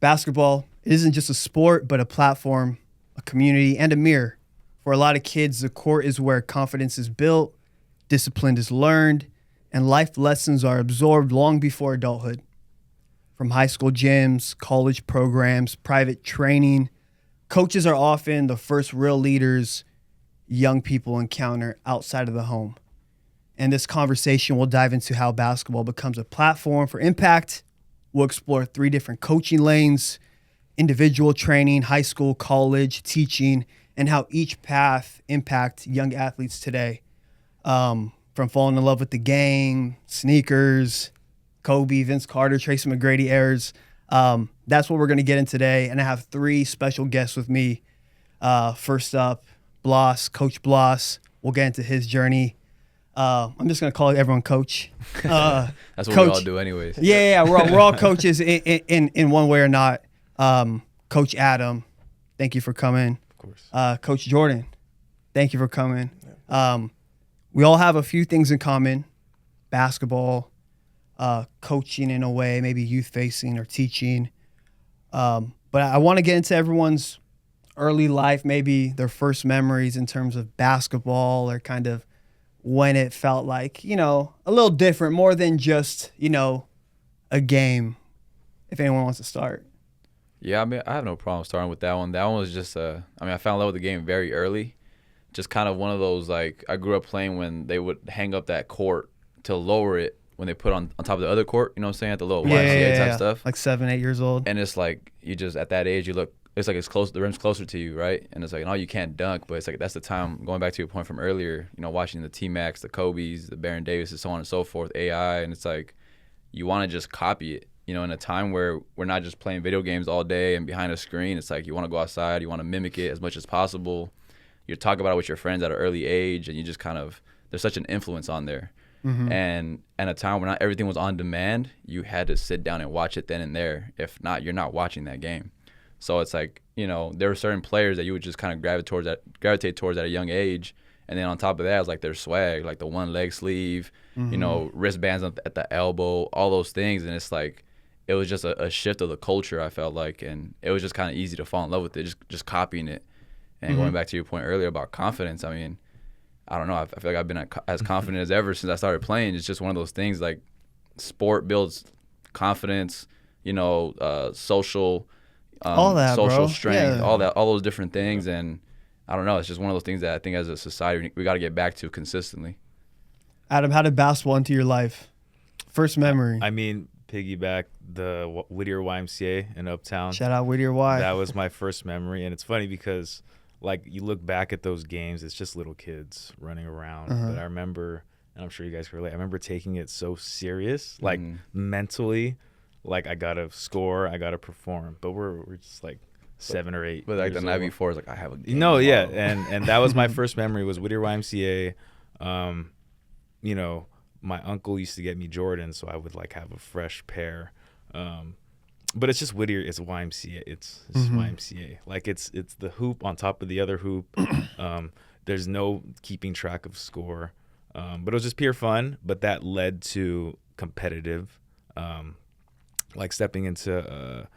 Basketball isn't just a sport, but a platform, a community, and a mirror. For a lot of kids, the court is where confidence is built, discipline is learned, and life lessons are absorbed long before adulthood. From high school gyms, college programs, private training, coaches are often the first real leaders young people encounter outside of the home. In this conversation, we'll dive into how basketball becomes a platform for impact. We'll explore 3 different coaching lanes: individual training, high school, college, teaching, and how each path impacts young athletes today. From falling in love with the game, sneakers, Kobe, Vince Carter, Tracy McGrady eras. That's what we're going to get in today. And I have 3 special guests with me. First up, Coach Bloss. We'll get into his journey. I'm just going to call everyone Coach. That's what Coach, we all do anyways. Yeah, we're all coaches in one way or not. Coach Adam, thank you for coming. Of course. Coach Jordan, thank you for coming. We all have a few things in common: basketball, coaching in a way, maybe youth-facing or teaching. But I want to get into everyone's early life, maybe their first memories in terms of basketball, or kind of when it felt like, a little different, more than just, a game, if anyone wants to start. Yeah, I mean, I have no problem starting with that one. That one was just, I fell in love with the game very early. Just kind of one of those, like, I grew up playing when they would hang up that court to lower it when they put on top of the other court, you know what I'm saying, at the little YMCA type stuff. Like 7, 8 years old. And it's like, you just, at that age, you look, it's like the rim's closer to you, right? And it's like, no, you can't dunk, but it's like, that's the time, going back to your point from earlier, watching the T-Max, the Kobe's, the Baron Davises, so on and so forth, AI, and it's like, you want to just copy it, in a time where we're not just playing video games all day and behind a screen. It's like, you want to go outside, you want to mimic it as much as possible. You're talking about it with your friends at an early age, and you just kind of, there's such an influence on there. Mm-hmm. And at a time where not everything was on demand, you had to sit down and watch it then and there. If not, you're not watching that game. So it's like, there were certain players that you would just kind of gravitate towards at a young age. And then on top of that, it's like their swag, like the one leg sleeve, mm-hmm. Wristbands at the elbow, all those things. And it's like, it was just a shift of the culture, I felt like. And it was just kind of easy to fall in love with it, just copying it. And mm-hmm. going back to your point earlier about confidence, I mean, I don't know. I feel like I've been as confident as ever since I started playing. It's just one of those things, like, sport builds confidence, social all that, social bro. strength, Yeah. all those different things. And I don't know, it's just one of those things that I think as a society we got to get back to consistently. Adam, how did basketball into your life? First memory. I mean, piggyback the Whittier YMCA in Uptown. Shout out Whittier Y. That was my first memory. And it's funny because, like, you look back at those games, it's just little kids running around. Uh-huh. But I remember, and I'm sure you guys can relate, I remember taking it so serious, like mentally, like I got to score, I got to perform. But we're just like 7 or 8. But like the night old. before, it's like, I have a game. No, yeah. And that was my first memory was Whittier YMCA. My uncle used to get me Jordans, so I would like have a fresh pair. But it's just Whittier. It's YMCA. It's mm-hmm. YMCA. Like it's the hoop on top of the other hoop. There's no keeping track of score. But it was just pure fun. But that led to competitive, like stepping into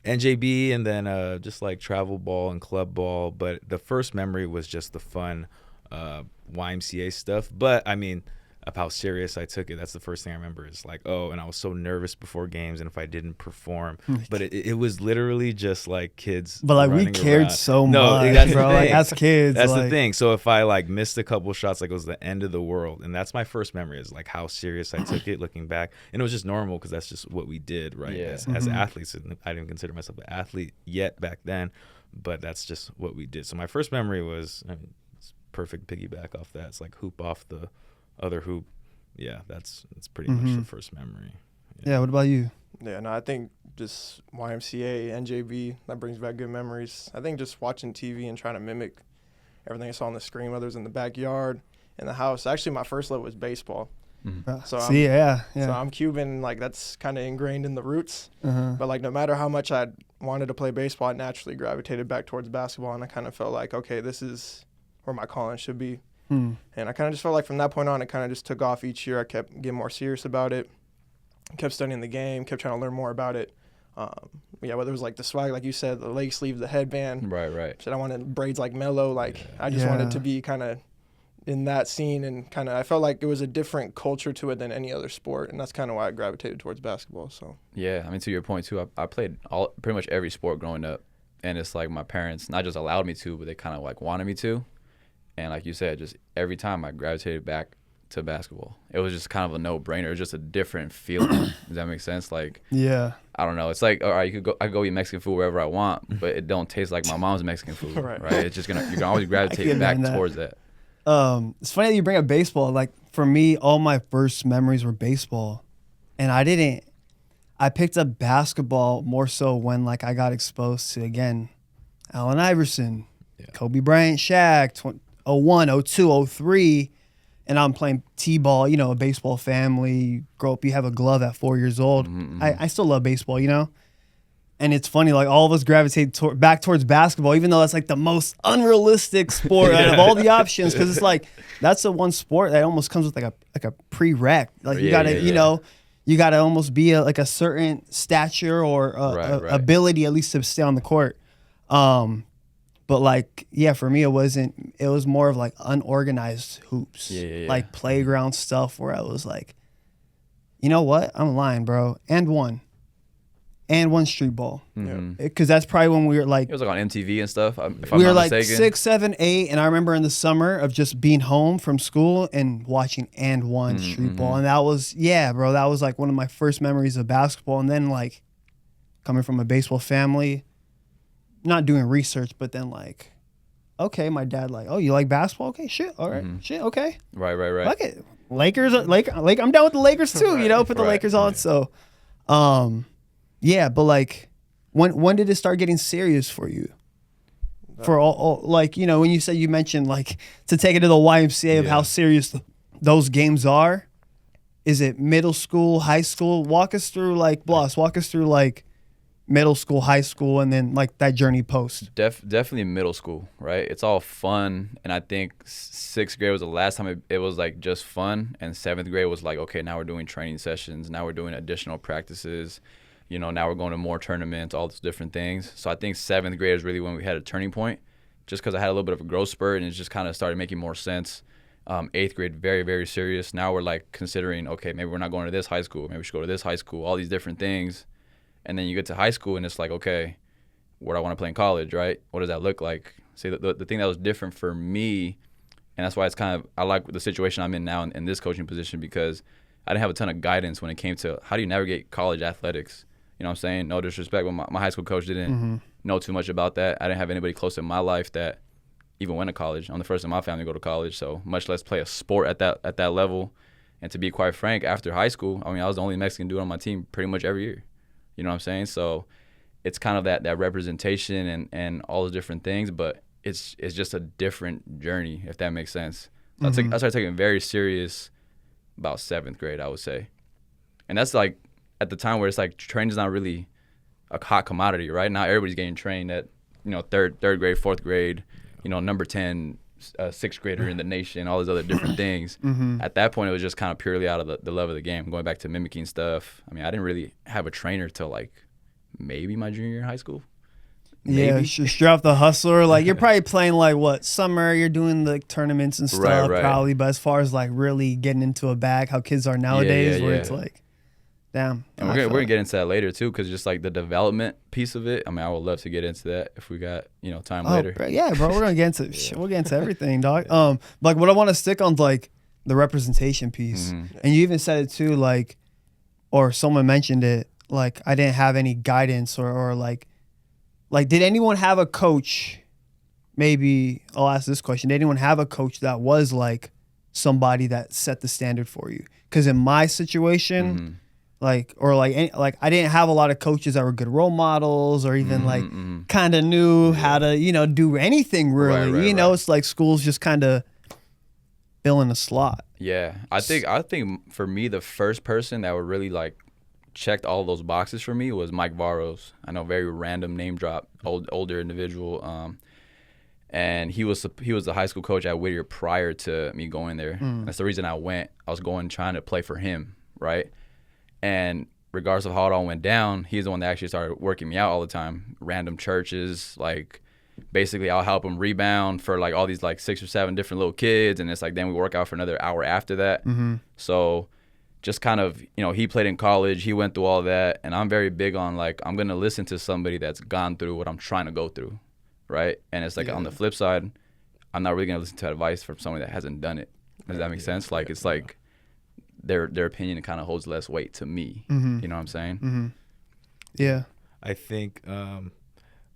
NJB and then just like travel ball and club ball. But the first memory was just the fun YMCA stuff. But I mean, of how serious I took it. That's the first thing I remember is like, and I was so nervous before games and if I didn't perform. But it was literally just like kids. But like we cared around. so no, much, that's bro. Like as kids. That's the thing. So if I like missed a couple shots, like it was the end of the world. And that's my first memory is like how serious I took it looking back. And it was just normal because that's just what we did, right? Yeah. As athletes. And I didn't consider myself an athlete yet back then, but that's just what we did. So my first memory was, it's perfect piggyback off that. It's like hoop off the other hoop. Yeah, that's pretty much the first memory. Yeah, what about you? Yeah, no, I think just YMCA, NJB, that brings back good memories. I think just watching TV and trying to mimic everything I saw on the screen, whether it was in the backyard, in the house. Actually, my first love was baseball. Mm-hmm. So So I'm Cuban, like that's kind of ingrained in the roots. But like no matter how much I wanted to play baseball, I naturally gravitated back towards basketball, and I kind of felt like, okay, this is where my calling should be. And I kind of just felt like from that point on, it kind of just took off each year. I kept getting more serious about it, kept studying the game, kept trying to learn more about it. Yeah, whether it was like the swag, like you said, the leg sleeve, the headband. Right. Shit, I wanted braids like Mello. Like I just wanted to be kind of in that scene, and kind of I felt like it was a different culture to it than any other sport, and that's kind of why I gravitated towards basketball. So Yeah, I mean, to your point too, I played pretty much every sport growing up, and it's like my parents not just allowed me to, but they kind of like wanted me to, and like you said, just every time I gravitated back to basketball. It was just kind of a no-brainer. It was just a different feeling. Does that make sense? Like, Yeah. I don't know. It's like, all right, I could go eat Mexican food wherever I want, but it don't taste like my mom's Mexican food, right? It's just you can always gravitate back towards that. It's funny that you bring up baseball. Like for me, all my first memories were baseball, and I picked up basketball more so when like I got exposed to, again, Allen Iverson, Kobe Bryant, Shaq, 01, 02, 03, and I'm playing t-ball. You know, a baseball family. You grow up, you have a glove at 4 years old. I still love baseball, you know. And it's funny, like all of us gravitate back towards basketball, even though that's like the most unrealistic sport out of all the options, because it's like that's the one sport that almost comes with like a prereq. Like you gotta, you know, you gotta almost be like a certain stature or ability at least to stay on the court. But like, yeah, for me it wasn't. It was more of like unorganized hoops, like playground stuff where I was like, you know what, I'm lying, bro, and one street ball, because that's probably when we were like, it was like on MTV and stuff. If we I'm were not like mistaken. 6, 7, 8, and I remember in the summer of just being home from school and watching one street ball, and that was bro. That was like one of my first memories of basketball, and then like coming from a baseball family, not doing research, but then like, okay, my dad like, oh, you like basketball? Okay, shit, all right, shit, okay, Right. like it, Lakers, I'm down with the Lakers too, you know, put the Lakers on, so, yeah, but like, when did it start getting serious for you? For all like, you know, when you mentioned like to take it to the YMCA of how serious those games are. Is it middle school, high school? Walk us through like middle school, high school, and then like that journey post. Definitely middle school, right? It's all fun, and I think sixth grade was the last time it was like just fun, and seventh grade was like, okay, now we're doing training sessions, now we're doing additional practices. You know, now we're going to more tournaments, all those different things. So I think seventh grade is really when we had a turning point, just because I had a little bit of a growth spurt and it just kind of started making more sense. Eighth grade, very, very serious. Now we're like considering, okay, maybe we're not going to this high school. Maybe we should go to this high school, all these different things. And then you get to high school and it's like, okay, where do I want to play in college, right? What does that look like? See, the thing that was different for me, and that's why it's kind of, I like the situation I'm in now in this coaching position, because I didn't have a ton of guidance when it came to how do you navigate college athletics. You know what I'm saying? No disrespect, but my high school coach didn't know too much about that. I didn't have anybody close in my life that even went to college. I'm the first in my family to go to college, so much less play a sport at that level. And to be quite frank, after high school, I mean, I was the only Mexican dude on my team pretty much every year. You know what I'm saying? So it's kind of that representation and all those different things, but it's just a different journey, if that makes sense. So I started taking it very serious about seventh grade, I would say. And that's like at the time where it's like training's not really a hot commodity, right? Now everybody's getting trained at, you know, third grade, fourth grade, you know, number 10, sixth grader in the nation, all these other different things. At that point, it was just kind of purely out of the love of the game, going back to mimicking stuff. I mean, I didn't really have a trainer till like maybe my junior year in high school. Maybe. Yeah, straight off the hustler. Like you're probably playing like what, summer, you're doing the tournaments and stuff probably, but as far as like really getting into a bag, how kids are nowadays, where it's like, damn. And we're gonna get into that later too, because just like the development piece of it. I mean, I would love to get into that if we got, you know, time later. Bro, yeah, bro, we're gonna get into we'll get into everything, dog. Like what I want to stick on like the representation piece, and you even said it too, like, or someone mentioned it, like I didn't have any guidance or like did anyone have a coach? Maybe I'll ask this question: did anyone have a coach that was like somebody that set the standard for you? Because in my situation. I didn't have a lot of coaches that were good role models or even kind of knew how to, you know, do anything really. It's like school's just kind of filling a slot. Yeah, I think for me, the first person that would really like checked all those boxes for me was Mike Varos. I know, very random name drop, older individual. And he was the high school coach at Whittier prior to me going there. That's the reason I went. I was going trying to play for him, right? And regardless of how it all went down, he's the one that actually started working me out all the time. Random churches, like basically I'll help him rebound for like all these like 6 or 7 different little kids, and it's like then we work out for another hour after that. So just kind of, you know, he played in college, he went through all that, and I'm very big on like I'm gonna listen to somebody that's gone through what I'm trying to go through, right? And it's like on the flip side, I'm not really gonna listen to advice from somebody that hasn't done it. Does that make sense? Like it's like their opinion kind of holds less weight to me. You know what I'm saying? Yeah. I think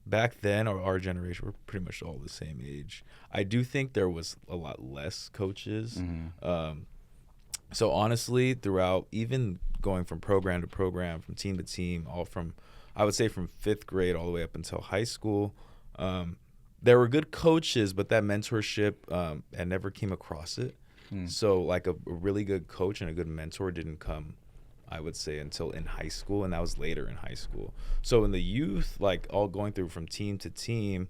back then, or our generation, we're pretty much all the same age. I do think there was a lot less coaches. So honestly, throughout, even going from program to program, from team to team, all from, I would say from 5th grade all the way up until high school, there were good coaches, but that mentorship, I never came across it. So like a really good coach and a good mentor didn't come, I would say, until in high school, and that was later in high school. So in the youth, like all going through from team to team,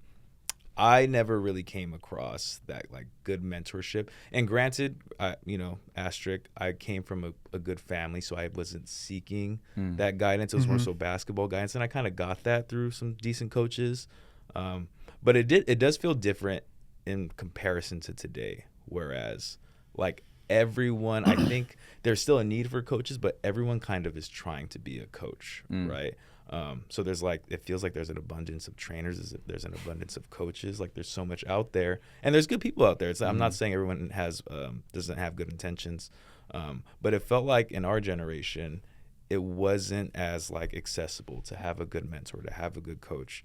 I never really came across that like good mentorship. And granted, you know, asterisk, I came from a good family, so I wasn't seeking that guidance. It was more so basketball guidance, and I kind of got that through some decent coaches. But it does feel different in comparison to today, whereas like everyone, I think there's still a need for coaches, but everyone kind of is trying to be a coach, right? So there's like, it feels like there's an abundance of trainers, there's an abundance of coaches, like there's so much out there, and there's good people out there. I'm not saying everyone has doesn't have good intentions, but it felt like in our generation, it wasn't as like accessible to have a good mentor, to have a good coach.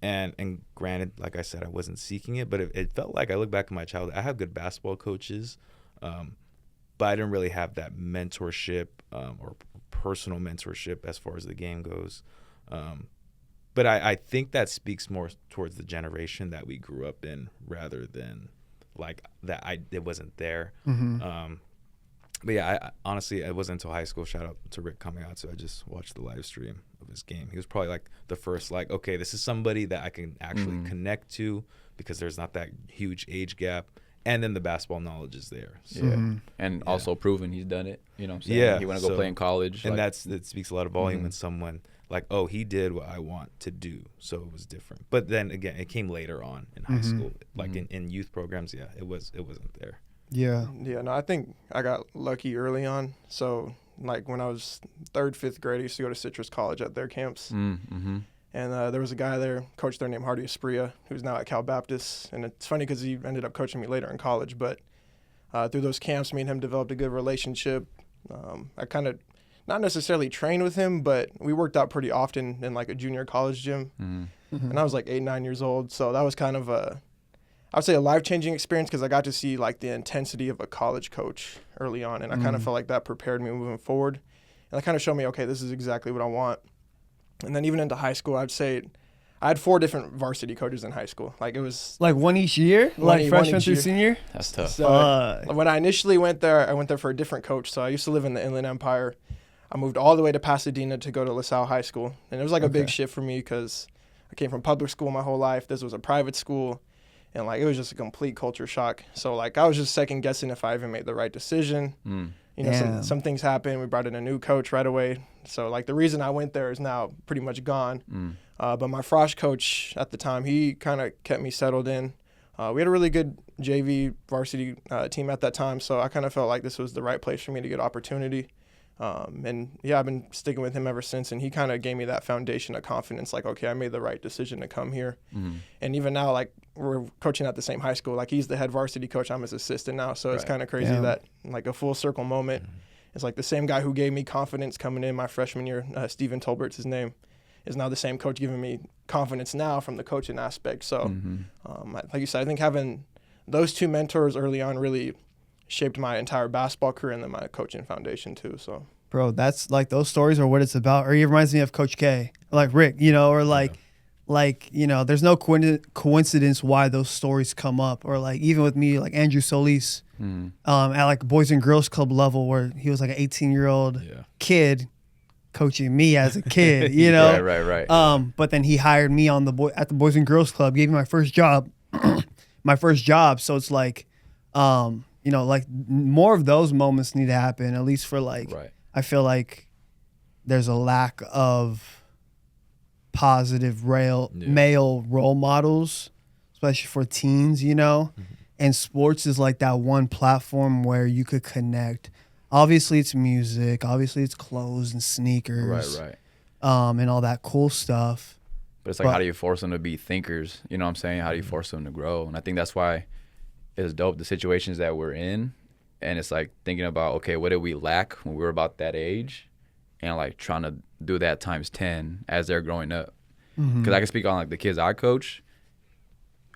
And granted, like I said, I wasn't seeking it, but it felt like, I look back at my childhood, I have good basketball coaches, but I didn't really have that mentorship or personal mentorship as far as the game goes. But I think that speaks more towards the generation that we grew up in rather than like that it wasn't there. But yeah, I honestly, it wasn't until high school, shout out to Rick coming out, so I just watched the live stream of his game. He was probably like the first, like, okay, this is somebody that I can actually connect to because there's not that huge age gap. And then the basketball knowledge is there. So, And also proven he's done it. You know what I'm saying? Yeah. He went to go play in college. And like, that speaks a lot of volume when someone like, oh, he did what I want to do. So it was different. But then again, it came later on in high school. Like in youth programs, yeah, it wasn't there. Yeah. Yeah, no, I think I got lucky early on. So, like, when I was 3rd, 5th grade, I used to go to Citrus College at their camps. And there was a guy there, coach there named Hardy Espria, who's now at Cal Baptist. And it's funny because he ended up coaching me later in college. But through those camps, me and him developed a good relationship. I kind of, not necessarily trained with him, but we worked out pretty often in, like, a junior college gym. And I was, like, 8, 9 years old. So that was kind of I would say a life-changing experience because I got to see like the intensity of a college coach early on, and I kind of felt like that prepared me moving forward, and that kind of showed me, okay, this is exactly what I want. And then even into high school, I'd say I had 4 different varsity coaches in high school. Like it was Like one each year, like freshman through senior. That's tough. So when I initially went there, I went there for a different coach. So I used to live in the Inland Empire. I moved all the way to Pasadena to go to LaSalle High School, and it was like a big shift for me because I came from public school my whole life. This was a private school. And, like, it was just a complete culture shock. So, like, I was just second-guessing if I even made the right decision. You know, some things happened. We brought in a new coach right away. So, like, the reason I went there is now pretty much gone. But my Frosh coach at the time, he kind of kept me settled in. We had a really good JV varsity team at that time. So I kind of felt like this was the right place for me to get opportunity. And, yeah, I've been sticking with him ever since. And he kind of gave me that foundation of confidence, like, okay, I made the right decision to come here. And even now, like, we're coaching at the same high school. Like, he's the head varsity coach. I'm his assistant now. So it's kind of crazy that, like, a full circle moment. It's like the same guy who gave me confidence coming in my freshman year, Steven Tolbert's his name, is now the same coach giving me confidence now from the coaching aspect. So, like you said, I think having those 2 mentors early on really shaped my entire basketball career and then my coaching foundation too. So, bro, that's like those stories are what it's about. Or he reminds me of Coach K, like Rick, you know, or like you know, there's no coincidence why those stories come up. Or like even with me, like Andrew Solis, at like Boys and Girls Club level, where he was like an 18-year-old kid coaching me as a kid, you know. Right. But then he hired me on at the Boys and Girls Club, gave me my first job, So it's like, you know, like more of those moments need to happen, at least for like, I feel like, there's a lack of positive male role models, especially for teens, you know? And sports is like that one platform where you could connect. Obviously, it's music. Obviously, it's clothes and sneakers. Right. And all that cool stuff. But it's like, how do you force them to be thinkers? You know what I'm saying? How do you force them to grow? And I think that's why it's dope, the situations that we're in. And it's like thinking about, okay, what did we lack when we were about that age? And like trying to do that times 10 as they're growing up. Because I can speak on like the kids I coach.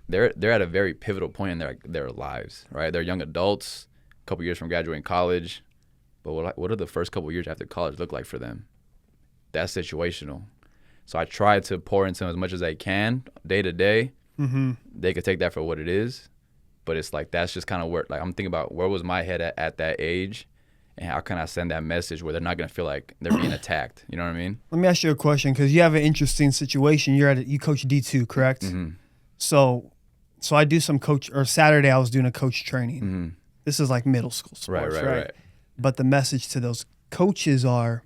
They're at a very pivotal point in their lives, right? They're young adults, a couple years from graduating college. But what do the first couple years after college look like for them? That's situational. So I try to pour into them as much as I can day to day. They could take that for what it is. But it's like, that's just kind of where, like, I'm thinking about where was my head at that age, and how can I send that message where they're not going to feel like they're being attacked. You know what I mean? Let me ask you a question, because you have an interesting situation. You coach D2, correct? So I do some Saturday I was doing a coach training. This is like middle school sports, right? But the message to those coaches are,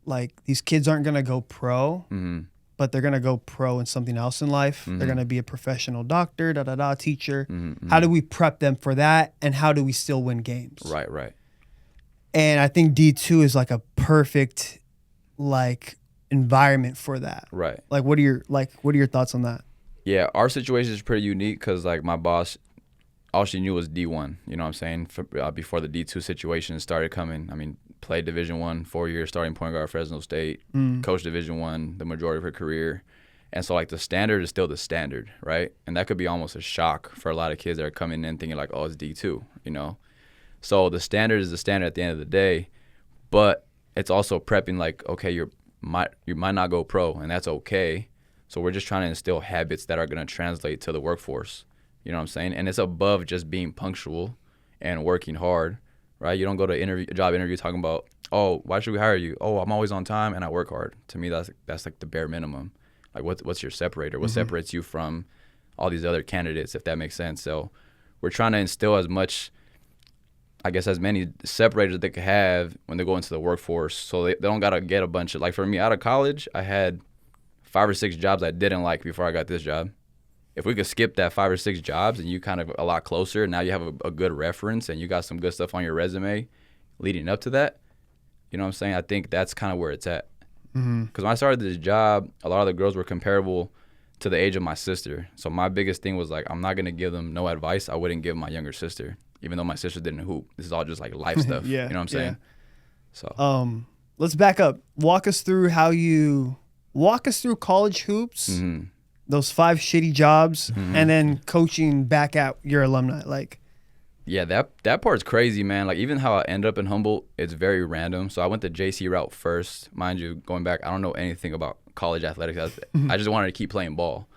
like, these kids aren't going to go pro, but they're going to go pro in something else in life. They're going to be a professional doctor, teacher. How do we prep them for that, and how do we still win games? Right. And I think D2 is like a perfect, like, environment for that. Right. Like, what are your thoughts on that? Yeah, our situation is pretty unique because, like, my boss, all she knew was D1. You know what I'm saying? Before the D2 situation started coming. I mean, played Division I, 4 years, starting point guard at Fresno State, coached Division I the majority of her career. And so, like, the standard is still the standard, right? And that could be almost a shock for a lot of kids that are coming in thinking, like, oh, it's D2, you know? So the standard is the standard at the end of the day, but it's also prepping, like, okay, you might not go pro, and that's okay. So we're just trying to instill habits that are going to translate to the workforce. You know what I'm saying? And it's above just being punctual and working hard, right? You don't go to job interview talking about, oh, why should we hire you? Oh, I'm always on time and I work hard. To me, that's like the bare minimum. Like, what's your separator? What separates you from all these other candidates, if that makes sense? So we're trying to instill as many separators that they could have when they go into the workforce, so they don't got to get a bunch of, like, for me, out of college, I had 5 or 6 jobs I didn't like before I got this job. If we could skip that 5 or 6 jobs and you kind of a lot closer, now you have a good reference and you got some good stuff on your resume leading up to that, you know what I'm saying? I think that's kind of where it's at. Because when I started this job, a lot of the girls were comparable to the age of my sister. So my biggest thing was, like, I'm not going to give them no advice I wouldn't give my younger sister, even though my sister didn't hoop. This is all just, like, life stuff. You know what I'm saying? So let's back up. Walk us through college hoops, those 5 shitty jobs, and then coaching back at your alumni. Like, yeah, that part's crazy, man. Like, even how I end up in Humboldt, it's very random. So I went the JC route first. Mind you, going back, I don't know anything about college athletics. I just wanted to keep playing ball.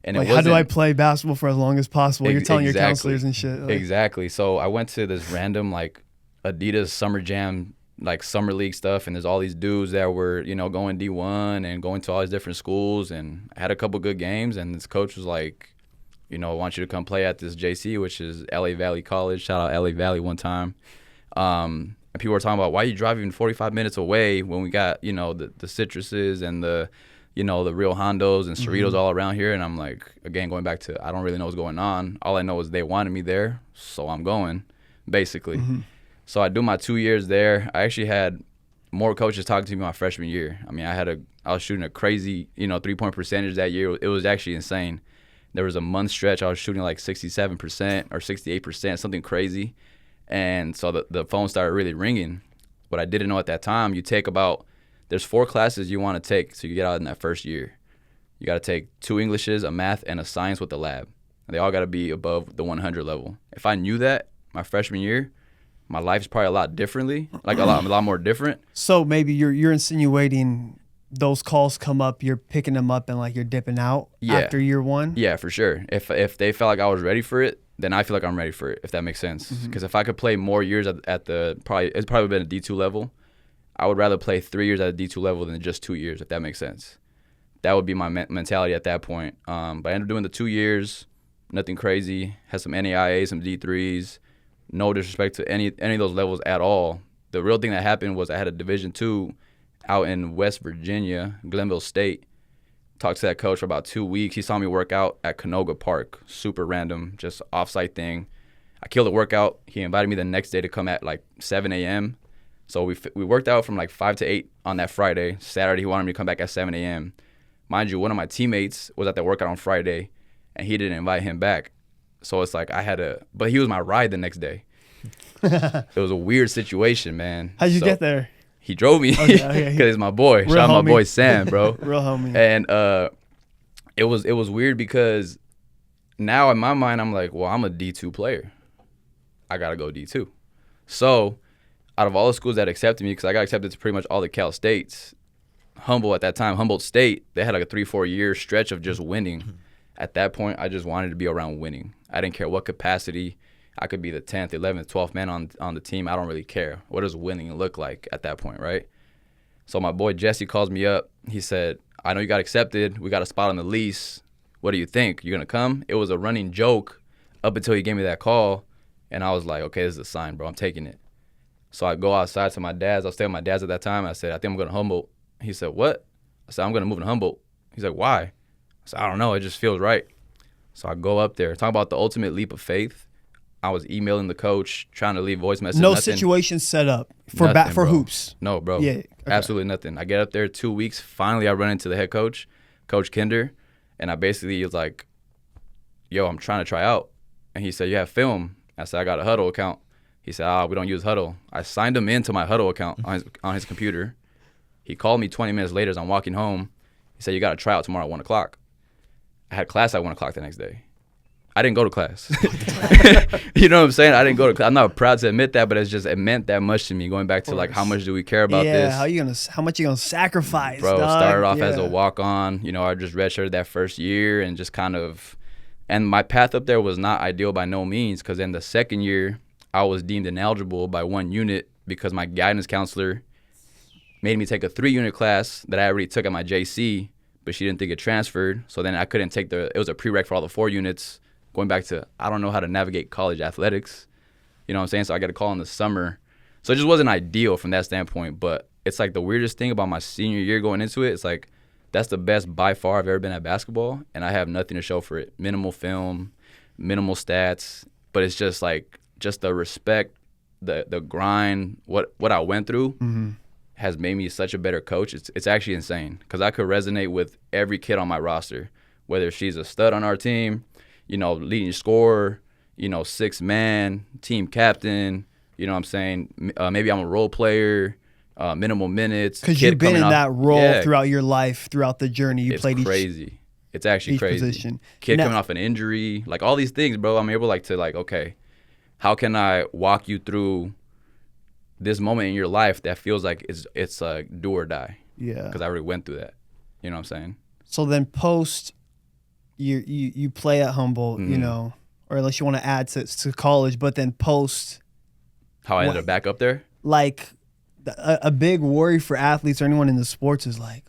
And like, how do I play basketball for as long as possible? You're telling your counselors and shit. Like. Exactly. So I went to this random, like, Adidas Summer Jam, like, summer league stuff, and there's all these dudes that were, you know, going D1 and going to all these different schools, and I had a couple good games, and this coach was like, you know, I want you to come play at this JC, which is LA Valley College. Shout out LA Valley one time. And people were talking about, why are you driving 45 minutes away when we got, you know, the citruses and the, you know, the real Hondos and Cerritos all around here? And I'm like, again, going back to, I don't really know what's going on. All I know is they wanted me there, so I'm going, basically. So I do my 2 years there. I actually had more coaches talking to me my freshman year. I mean, I was shooting a crazy, you know, 3-point percentage that year. It was actually insane. There was a month stretch I was shooting like 67% or 68%, something crazy. And so the phone started really ringing. What I didn't know at that time, there's 4 classes you want to take, so you get out in that first year. You got to take 2 Englishes, a math, and a science with the lab. And they all got to be above the 100 level. If I knew that my freshman year, my life's probably a lot differently, like a lot more different. So maybe you're insinuating those calls come up, you're picking them up, and, like, you're dipping out after year 1? Yeah, for sure. If they felt like I was ready for it, then I feel like I'm ready for it, if that makes sense. Because if I could play more years it's probably been a D2 level, I would rather play 3 years at a D2 level than just 2 years, if that makes sense. That would be my mentality at that point. But I ended up doing the 2 years, nothing crazy, had some NAIA, some D3s, no disrespect to any of those levels at all. The real thing that happened was I had a Division II out in West Virginia, Glenville State. Talked to that coach for about 2 weeks. He saw me work out at Canoga Park. Super random, just off-site thing. I killed the workout. He invited me the next day to come at like 7 a.m. So we worked out from like 5 to 8 on that Friday. Saturday, he wanted me to come back at 7 a.m. Mind you, one of my teammates was at that workout on Friday, and he didn't invite him back. So it's like I had to, but he was my ride the next day. It was a weird situation, man. How'd you get there? He drove me because he's my boy. Real Shout out homie. my boy Sam, bro. Real homie. And it was weird because now in my mind I'm like, well, I'm a D2 player. I gotta go D2. So out of all the schools that accepted me, because I got accepted to pretty much all the Cal States, Humboldt State, they had like a 3-4 year stretch of just winning. At that point, I just wanted to be around winning. I didn't care what capacity. I could be the 10th, 11th, 12th man on the team. I don't really care. What does winning look like at that point, right? So my boy Jesse calls me up. He said, I know you got accepted. We got a spot on the lease. What do you think? You going to come? It was a running joke up until he gave me that call. And I was like, okay, this is a sign, bro. I'm taking it. So I go outside to my dad's. I was staying with my dad's at that time. I said, I think I'm going to Humboldt. He said, what? I said, I'm going to move to Humboldt. He's like, why? I said, I don't know. It just feels right. So I go up there. Talk about the ultimate leap of faith. I was emailing the coach, trying to leave voice messages. No nothing. situation set up for Nothing, for bro. hoops. No, bro. Yeah, okay. Absolutely nothing. I get up there 2 weeks. Finally, I run into the head coach, Coach Kinder, and I basically was like, yo, I'm trying to try out. And he said, you have film? I said, I got a Huddle account. He said, we don't use Huddle. I signed him into my Huddle account on his computer. He called me 20 minutes later as I'm walking home. He said, you got to try out tomorrow at 1 o'clock. I had class at 1 o'clock the next day. I didn't go to class. You know what I'm saying? I didn't go to class. I'm not proud to admit that, but it meant that much to me. Going back to like, how much do we care about this? How much you gonna sacrifice, Bro, dog? started off as a walk-on. You know, I just redshirted that first year and just kind of, and my path up there was not ideal by no means, because in the second year, I was deemed ineligible by one unit because my guidance counselor made me take a 3-unit class that I already took at my JC, but she didn't think it transferred. So then I couldn't take it was a prereq for all the 4 units. Going back to, I don't know how to navigate college athletics. You know what I'm saying? So I got a call in the summer. So it just wasn't ideal from that standpoint. But it's like the weirdest thing about my senior year going into it. It's like, that's the best by far I've ever been at basketball. And I have nothing to show for it. Minimal film, minimal stats. But it's just like, just the respect, the grind, what I went through has made me such a better coach. It's actually insane. Because I could resonate with every kid on my roster. Whether she's a stud on our team, you know, leading scorer, you know, 6th man, team captain, you know what I'm saying? Maybe I'm a role player, minimal minutes. Because you've been in that role throughout your life, throughout the journey. You played crazy. It's actually crazy. Position. Kid coming off an injury, like all these things, bro. I'm able to okay, how can I walk you through this moment in your life that feels like it's like do or die? Yeah. Because I already went through that. You know what I'm saying? So then post, you play at Humboldt, you know, or unless you want to add to college, but then post. How I ended up back up there? Like a big worry for athletes or anyone in the sports is like,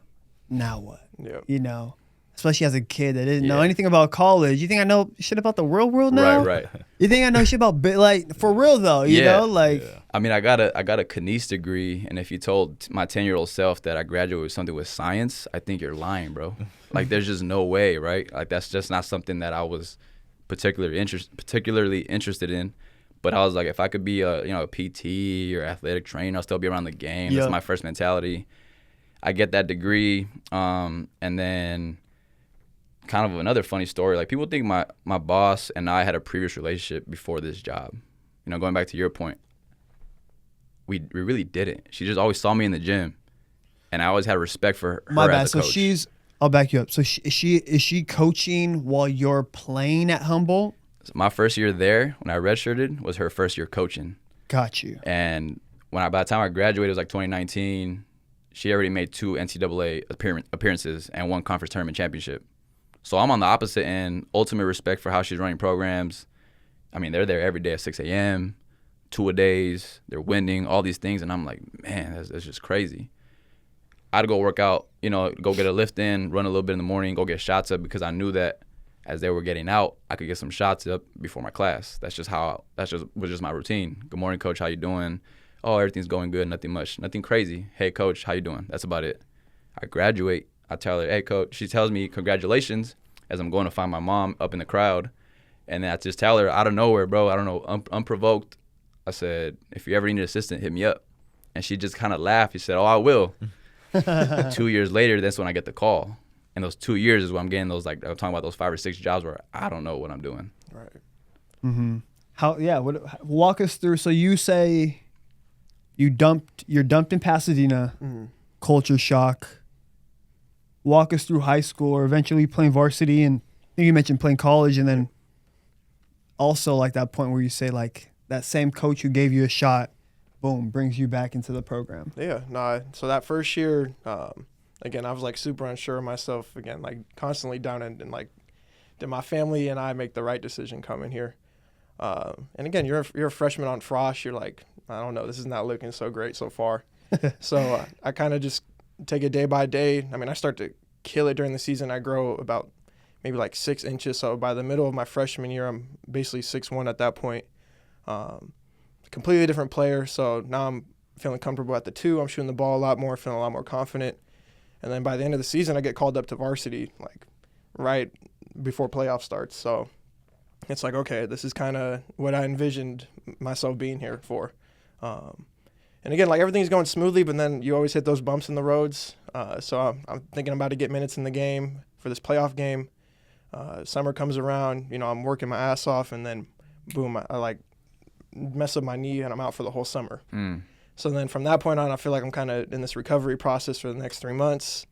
now what? Yep. You know, especially as a kid that didn't know anything about college. You think I know shit about the real world now? Right. You think I know shit about like for real though? You know, like. Yeah. I mean, I got a Kines degree, and if you told my 10-year-old self that I graduated with something with science, I think you're lying, bro. Like, there's just no way, right? Like, that's just not something that I was particularly interested in. But I was like, if I could be a PT or athletic trainer, I'll still be around the game. That's my first mentality. I get that degree, and then kind of another funny story. Like, people think my boss and I had a previous relationship before this job. You know, going back to your point, we really didn't. She just always saw me in the gym, and I always had respect for her as a coach. So I'll back you up. So is she coaching while you're playing at Humboldt? So my first year there, when I redshirted, was her first year coaching. Got you. And by the time I graduated, it was like 2019. She already made 2 NCAA appearances and 1 conference tournament championship. So I'm on the opposite end. Ultimate respect for how she's running programs. I mean, they're there every day at 6 a.m., 2-a-days, they're winning, all these things. And I'm like, man, that's just crazy. I'd go work out, you know, go get a lift in, run a little bit in the morning, go get shots up, because I knew that as they were getting out, I could get some shots up before my class. Was just my routine. Good morning, coach, how you doing? oh, everything's going good, nothing much, nothing crazy. Hey, coach, how you doing? That's about it. I graduate. I tell her, hey, coach. She tells me congratulations as I'm going to find my mom up in the crowd. And then I just tell her out of nowhere, bro, I don't know, unprovoked. I said, if you ever need an assistant, hit me up. And she just kind of laughed. She said, oh, I will. 2 years later, that's when I get the call. And those 2 years is when I'm getting those, like, I'm talking about those 5 or 6 jobs where I don't know what I'm doing. Right. Mm-hmm. Walk us through. So you say you're dumped in Pasadena, culture shock. Walk us through high school or eventually playing varsity. And I think you mentioned playing college, and then also like that point where you say like that same coach who gave you a shot, boom, brings you back into the program. Yeah, no. So that first year, again, I was like super unsure of myself. Again, like constantly down and like, did my family and I make the right decision coming here? And again, you're a freshman on Frosh. You're like, I don't know, this is not looking so great so far. So I kind of just take it day by day. I mean, I start to kill it during the season. I grow about maybe like 6 inches. So by the middle of my freshman year, I'm basically 6'1" at that point. Completely different player. So now I'm feeling comfortable at the 2. I'm shooting the ball a lot more, feeling a lot more confident. And then by the end of the season, I get called up to varsity, like right before playoff starts. So it's like, okay, this is kind of what I envisioned myself being here for. And again, like everything's going smoothly, but then you always hit those bumps in the roads. So I'm thinking about to get minutes in the game for this playoff game. Summer comes around, you know, I'm working my ass off, and then boom, I like mess up my knee and I'm out for the whole summer. So then from that point on, I feel like I'm kind of in this recovery process for the next 3 months.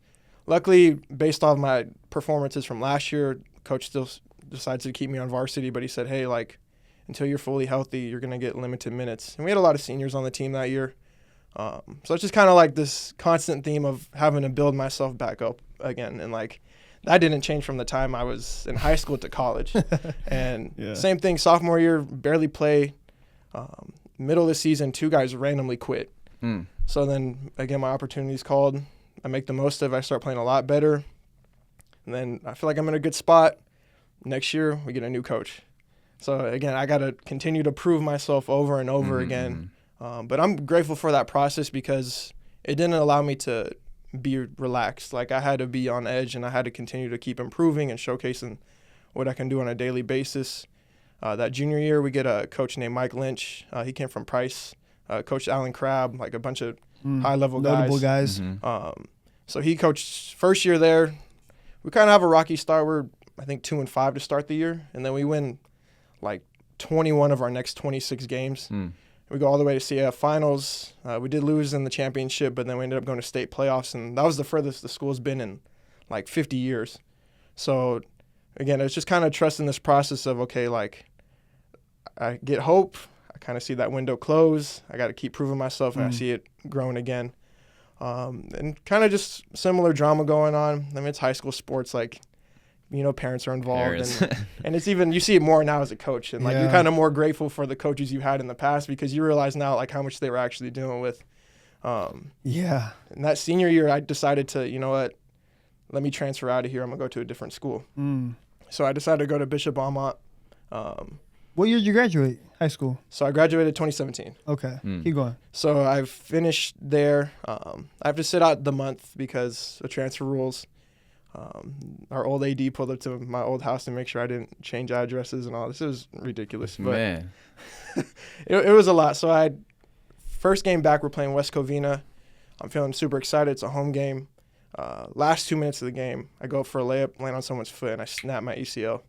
Luckily, based off my performances from last year, coach still decides to keep me on varsity, but he said, hey, like, until you're fully healthy, you're going to get limited minutes. And we had a lot of seniors on the team that year. So it's just kind of like this constant theme of having to build myself back up again. And like, that didn't change from the time I was in high school to college. And same thing, sophomore year, barely play. Middle of the season, 2 guys randomly quit. So then, again, my opportunity's called. I make the most of it. I start playing a lot better. And then I feel like I'm in a good spot. Next year, we get a new coach. So, again, I got to continue to prove myself over and over again. But I'm grateful for that process because it didn't allow me to be relaxed. Like, I had to be on edge, and I had to continue to keep improving and showcasing what I can do on a daily basis. That junior year, we get a coach named Mike Lynch. He came from Price. Coach Alan Crabb, like a bunch of high-level notable guys. guys. So he coached first year there. We kind of have a rocky start. We're, I think, 2-5 to start the year. And then we win, like, 21 of our next 26 games. We go all the way to CAF finals. We did lose in the championship, but then we ended up going to state playoffs. And that was the furthest the school's been in, like, 50 years. So, again, it's just kind of trusting this process of, okay, like, I get hope. I kind of see that window close. I got to keep proving myself, and I see it growing again. And kind of just similar drama going on. I mean, it's high school sports, like, you know, parents are involved. And it's even, you see it more now as a coach. And, like, you're kind of more grateful for the coaches you had in the past because you realize now, like, how much they were actually dealing with. And that senior year, I decided to, you know what, let me transfer out of here. I'm going to go to a different school. So I decided to go to Bishop Almont. What year did you graduate high school? So I graduated 2017. Okay, keep going. So I finished there. I have to sit out the month because of transfer rules. Our old AD pulled up to my old house to make sure I didn't change addresses and all this. It was ridiculous. But Man. it was a lot. So first game back, we're playing West Covina. I'm feeling super excited. It's a home game. Last 2 minutes of the game, I go for a layup, land on someone's foot, and I snap my ACL.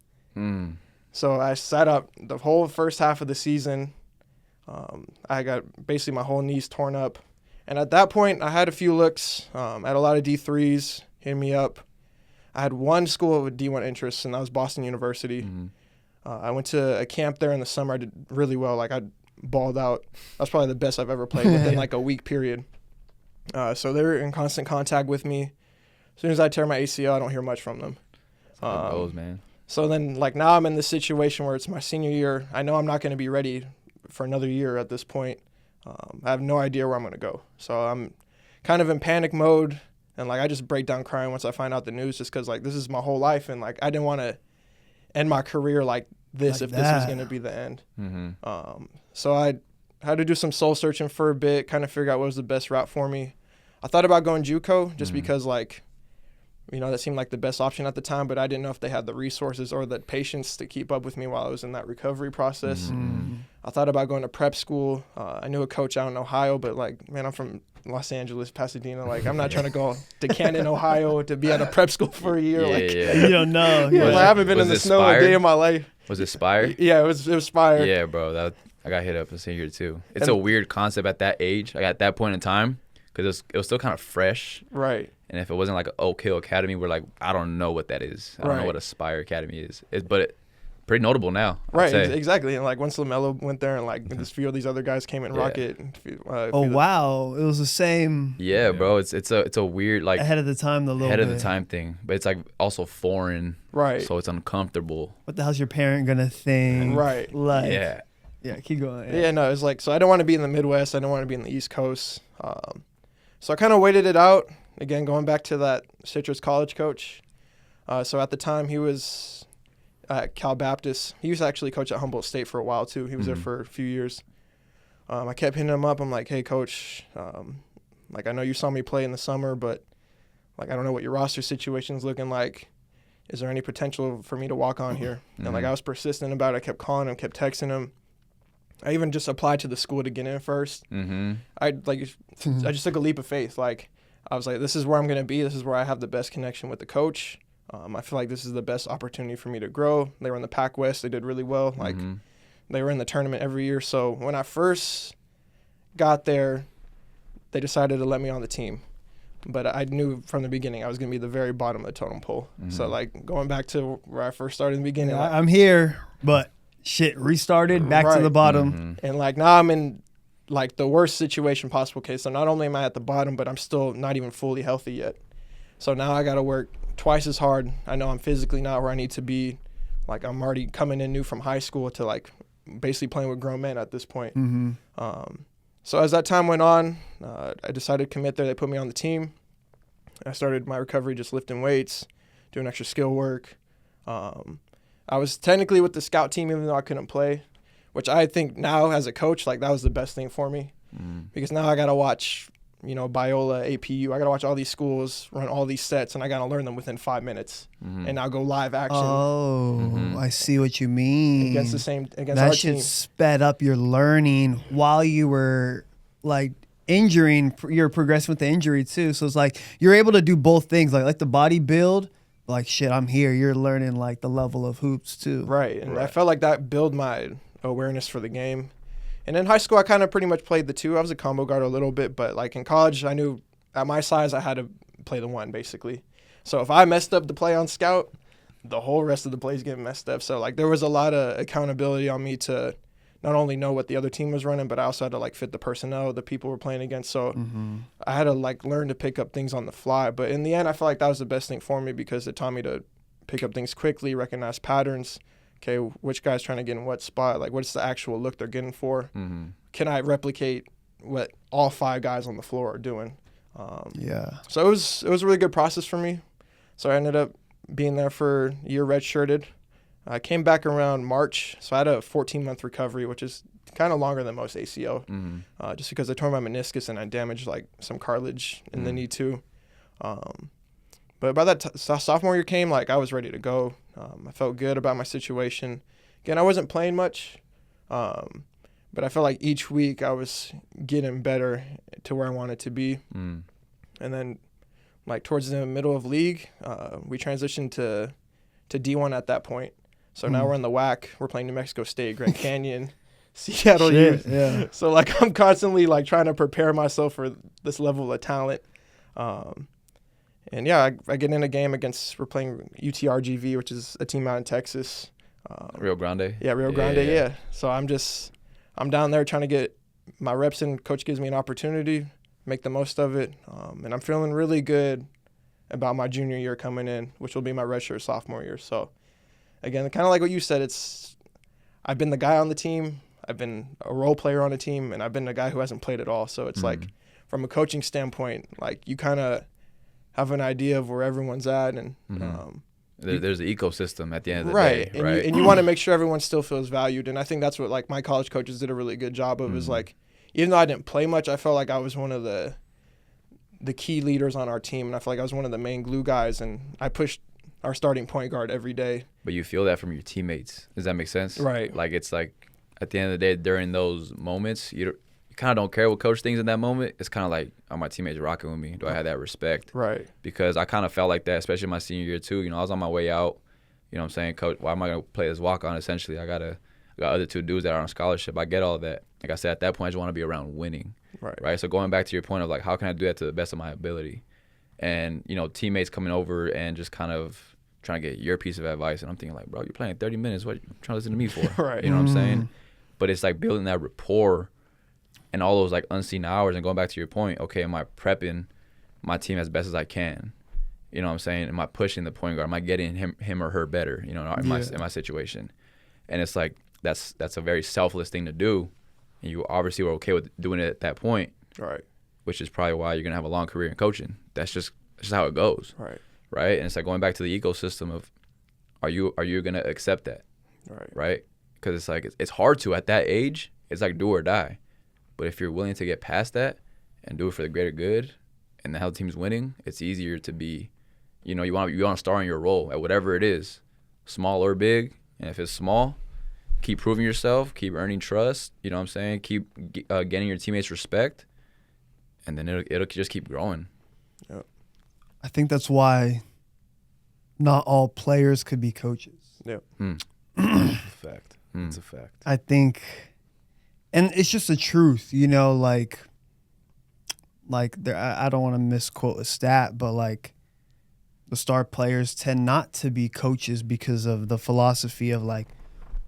So I sat up the whole first half of the season. I got basically my whole knees torn up. And at that point, I had a few looks. I had a lot of D3s hitting me up. I had one school with D1 interests, and that was Boston University. I went to a camp there in the summer. I did really well. Like, I balled out. That's probably the best I've ever played within, like, a week period. So they were in constant contact with me. As soon as I tear my ACL, I don't hear much from them. That's how it goes, man. So then, like, now I'm in this situation where it's my senior year. I know I'm not going to be ready for another year at this point. I have no idea where I'm going to go. So I'm kind of in panic mode, and, like, I just break down crying once I find out the news just because, like, this is my whole life, and, like, I didn't want to end my career like this if this was going to be the end. So I had to do some soul searching for a bit, kind of figure out what was the best route for me. I thought about going JUCO just because, like, you know, that seemed like the best option at the time, but I didn't know if they had the resources or the patience to keep up with me while I was in that recovery process. I thought about going to prep school. I knew a coach out in Ohio, but, like, man, I'm from Los Angeles, Pasadena. Like, I'm not trying to go to Canton, Ohio to be at a prep school for a year. You don't know. Yeah, I haven't been in the snow a day in my life. Was it Spire? Yeah, it was Spire. Yeah, bro. I got hit up the same year too. It's a weird concept at that age, like at that point in time, because it was still kind of fresh. Right. And if it wasn't like an Oak Hill Academy, we're like, I don't know what that is. I don't know what Aspire Academy is. Pretty notable now. Right, exactly. And like once LaMelo went there and like this few of these other guys came in Rocket. Wow. It was the same. Yeah, bro. It's a weird, like, ahead of the time thing. But it's like also foreign. Right. So it's uncomfortable. What the hell's your parent gonna think? Right. Like, yeah. Yeah, keep going. Yeah, no, it's like, so I don't want to be in the Midwest. I don't want to be in the East Coast. So I kind of waited it out. Again, going back to that Citrus College coach. So at the time, he was at Cal Baptist. He used to actually coach at Humboldt State for a while, too. He was there for a few years. I kept hitting him up. I'm like, hey, coach, like, I know you saw me play in the summer, but, like, I don't know what your roster situation's looking like. Is there any potential for me to walk on here? And, like, I was persistent about it. I kept calling him, kept texting him. I even just applied to the school to get in first. I just took a leap of faith. Like, I was like, this is where I'm going to be. This is where I have the best connection with the coach. I feel like this is the best opportunity for me to grow. They were in the Pac West. They did really well. Like, they were in the tournament every year. So when I first got there, they decided to let me on the team. But I knew from the beginning I was going to be the very bottom of the totem pole. So, like, going back to where I first started in the beginning. Yeah, I'm here, but shit, restarted, back to the bottom. And, like, now I'm in, like, the worst situation possible case. So not only am I at the bottom, but I'm still not even fully healthy yet. So now I got to work twice as hard. I know I'm physically not where I need to be. Like, I'm already coming in new from high school to, like, basically playing with grown men at this point. So as that time went on, I decided to commit there. They put me on the team. I started my recovery just lifting weights, doing extra skill work. I was technically with the scout team even though I couldn't play, which I think now as a coach, like, that was the best thing for me. Because now I got to watch, you know, Biola, APU. I got to watch all these schools, run all these sets, and I got to learn them within 5 minutes. And now go live action. Oh, I see what you mean. Against our team. That shit sped up your learning while you were, like, you're progressing with the injury too. So it's like you're able to do both things, like the body build, like, shit, I'm here. You're learning, like, the level of hoops too. Right. And I felt like that built my awareness for the game. And in high school, I kind of pretty much played the two. I was a combo guard a little bit, but, like, in college, I knew at my size I had to play the one, basically. So if I messed up the play on scout, the whole rest of the plays get messed up. So, like, there was a lot of accountability on me to not only know what the other team was running, but I also had to, like, fit the personnel the people were playing against. So I had to, like, learn to pick up things on the fly. But in the end, I feel like that was the best thing for me because it taught me to pick up things quickly, recognize patterns. Okay, which guy's trying to get in what spot? Like, what's the actual look they're getting for? Can I replicate what all 5 guys on the floor are doing? So it was a really good process for me. So I ended up being there for a year redshirted. I came back around March, so I had a 14-month recovery, which is kind of longer than most ACL, just because I tore my meniscus and I damaged, like, some cartilage in the knee too. But by that sophomore year came, like, I was ready to go. I felt good about my situation. Again, I wasn't playing much, but I felt like each week I was getting better to where I wanted to be. And then, like, towards the middle of league, we transitioned to D1 at that point. So now we're in the WAC. We're playing New Mexico State, Grand Canyon, Seattle Youth. Yeah. So, like, I'm constantly, like, trying to prepare myself for this level of talent. And, yeah, I get in a game we're playing UTRGV, which is a team out in Texas. Rio Grande? Yeah, Rio Grande, yeah. So I'm down there trying to get my reps in. Coach gives me an opportunity, make the most of it. And I'm feeling really good about my junior year coming in, which will be my redshirt sophomore year. So, again, kind of like what you said, I've been the guy on the team, I've been a role player on a team, and I've been the guy who hasn't played at all. So it's like, from a coaching standpoint, like, you kind of have an idea of where everyone's at, and there's an ecosystem at the end of the day, and you want to make sure everyone still feels valued. And I think that's what, like, my college coaches did a really good job of, is, like, even though I didn't play much, I felt like I was one of the key leaders on our team, and I felt like I was one of the main glue guys, and I pushed our starting point guard every day. But you feel that from your teammates. Does that make sense? Right. Like, it's like at the end of the day, during those moments, you kind of don't care what coach thinks in that moment. It's kind of like, are my teammates rocking with me? Do I have that respect? Right. Because I kind of felt like that, especially my senior year too. You know, I was on my way out. You know what I'm saying? Coach, why am I going to play this walk-on essentially? I got other 2 dudes that are on scholarship. I get all that. Like I said, at that point, I just want to be around winning. Right. So going back to your point of like, how can I do that to the best of my ability? And, you know, teammates coming over and just kind of trying to get your piece of advice. And I'm thinking like, bro, you're playing 30 minutes. What are you trying to listen to me for? Right. You know what I'm saying? But it's like building that rapport and all those like unseen hours. And going back to your point, okay, am I prepping my team as best as I can? You know what I'm saying? Am I pushing the point guard? Am I getting him or her better, you know, in my situation? And it's like, that's a very selfless thing to do. And you obviously were okay with doing it at that point. Right. Which is probably why you're going to have a long career in coaching. That's just how it goes. Right. Right? And it's like going back to the ecosystem of, are you going to accept that? Right? Because it's like, it's hard to at that age. It's like do or die. But if you're willing to get past that and do it for the greater good and how the team's winning, it's easier to be, you know, you want to star in your role at whatever it is, small or big. And if it's small, keep proving yourself, keep earning trust, you know what I'm saying? Keep getting your teammates respect, and then it'll just keep growing. Yep. I think that's why not all players could be coaches. Yep. It's a fact. It's a fact. I think, and it's just the truth, you know, like there, I don't want to misquote a stat, but like the star players tend not to be coaches because of the philosophy of like,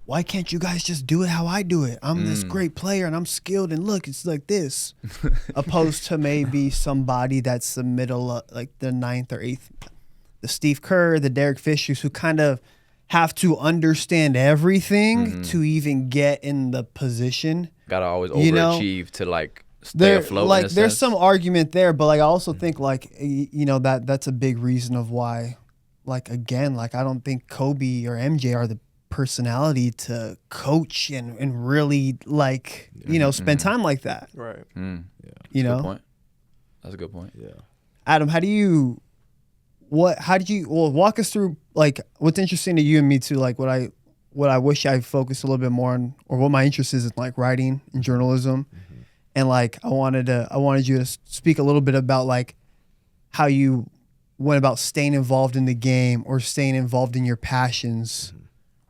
why can't you guys just do it how I do it? I'm this great player and I'm skilled and look, it's like this. Opposed to maybe somebody that's the middle, like the 9th or 8th, the Steve Kerr, the Derek Fishers, who kind of have to understand everything to even get in the position. Gotta always You know, overachieve to like stay afloat. Like in a there's sense. some argument there, but like I also think like, you know, that's a big reason of why, like again, like I don't think Kobe or MJ are the personality to coach and really like, you know, spend time like that. Right. You That's know? a good point. That's a good point. Yeah. Adam, how did you walk us through like what's interesting to you and me too, like what I wish I focused a little bit more on, or what my interest is in like writing and journalism. And like I wanted you to speak a little bit about like how you went about staying involved in the game or staying involved in your passions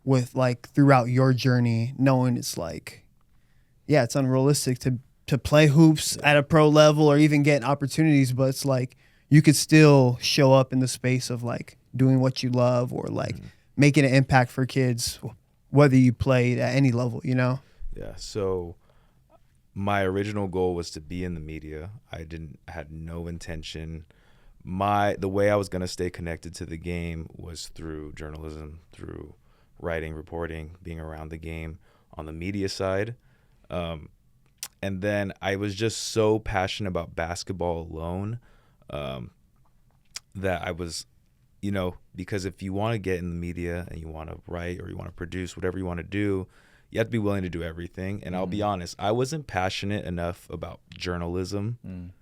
with like throughout your journey, knowing it's like, yeah, it's unrealistic to play hoops at a pro level or even get opportunities, but it's like you could still show up in the space of like doing what you love or like making an impact for kids, whether you played at any level, you know? Yeah. So my original goal was to be in the media. I had no intention. The way I was going to stay connected to the game was through journalism, through writing, reporting, being around the game on the media side. And then I was just so passionate about basketball alone that I was, you know, because if you want to get in the media and you want to write or you want to produce, whatever you want to do, you have to be willing to do everything. And I'll be honest, I wasn't passionate enough about journalism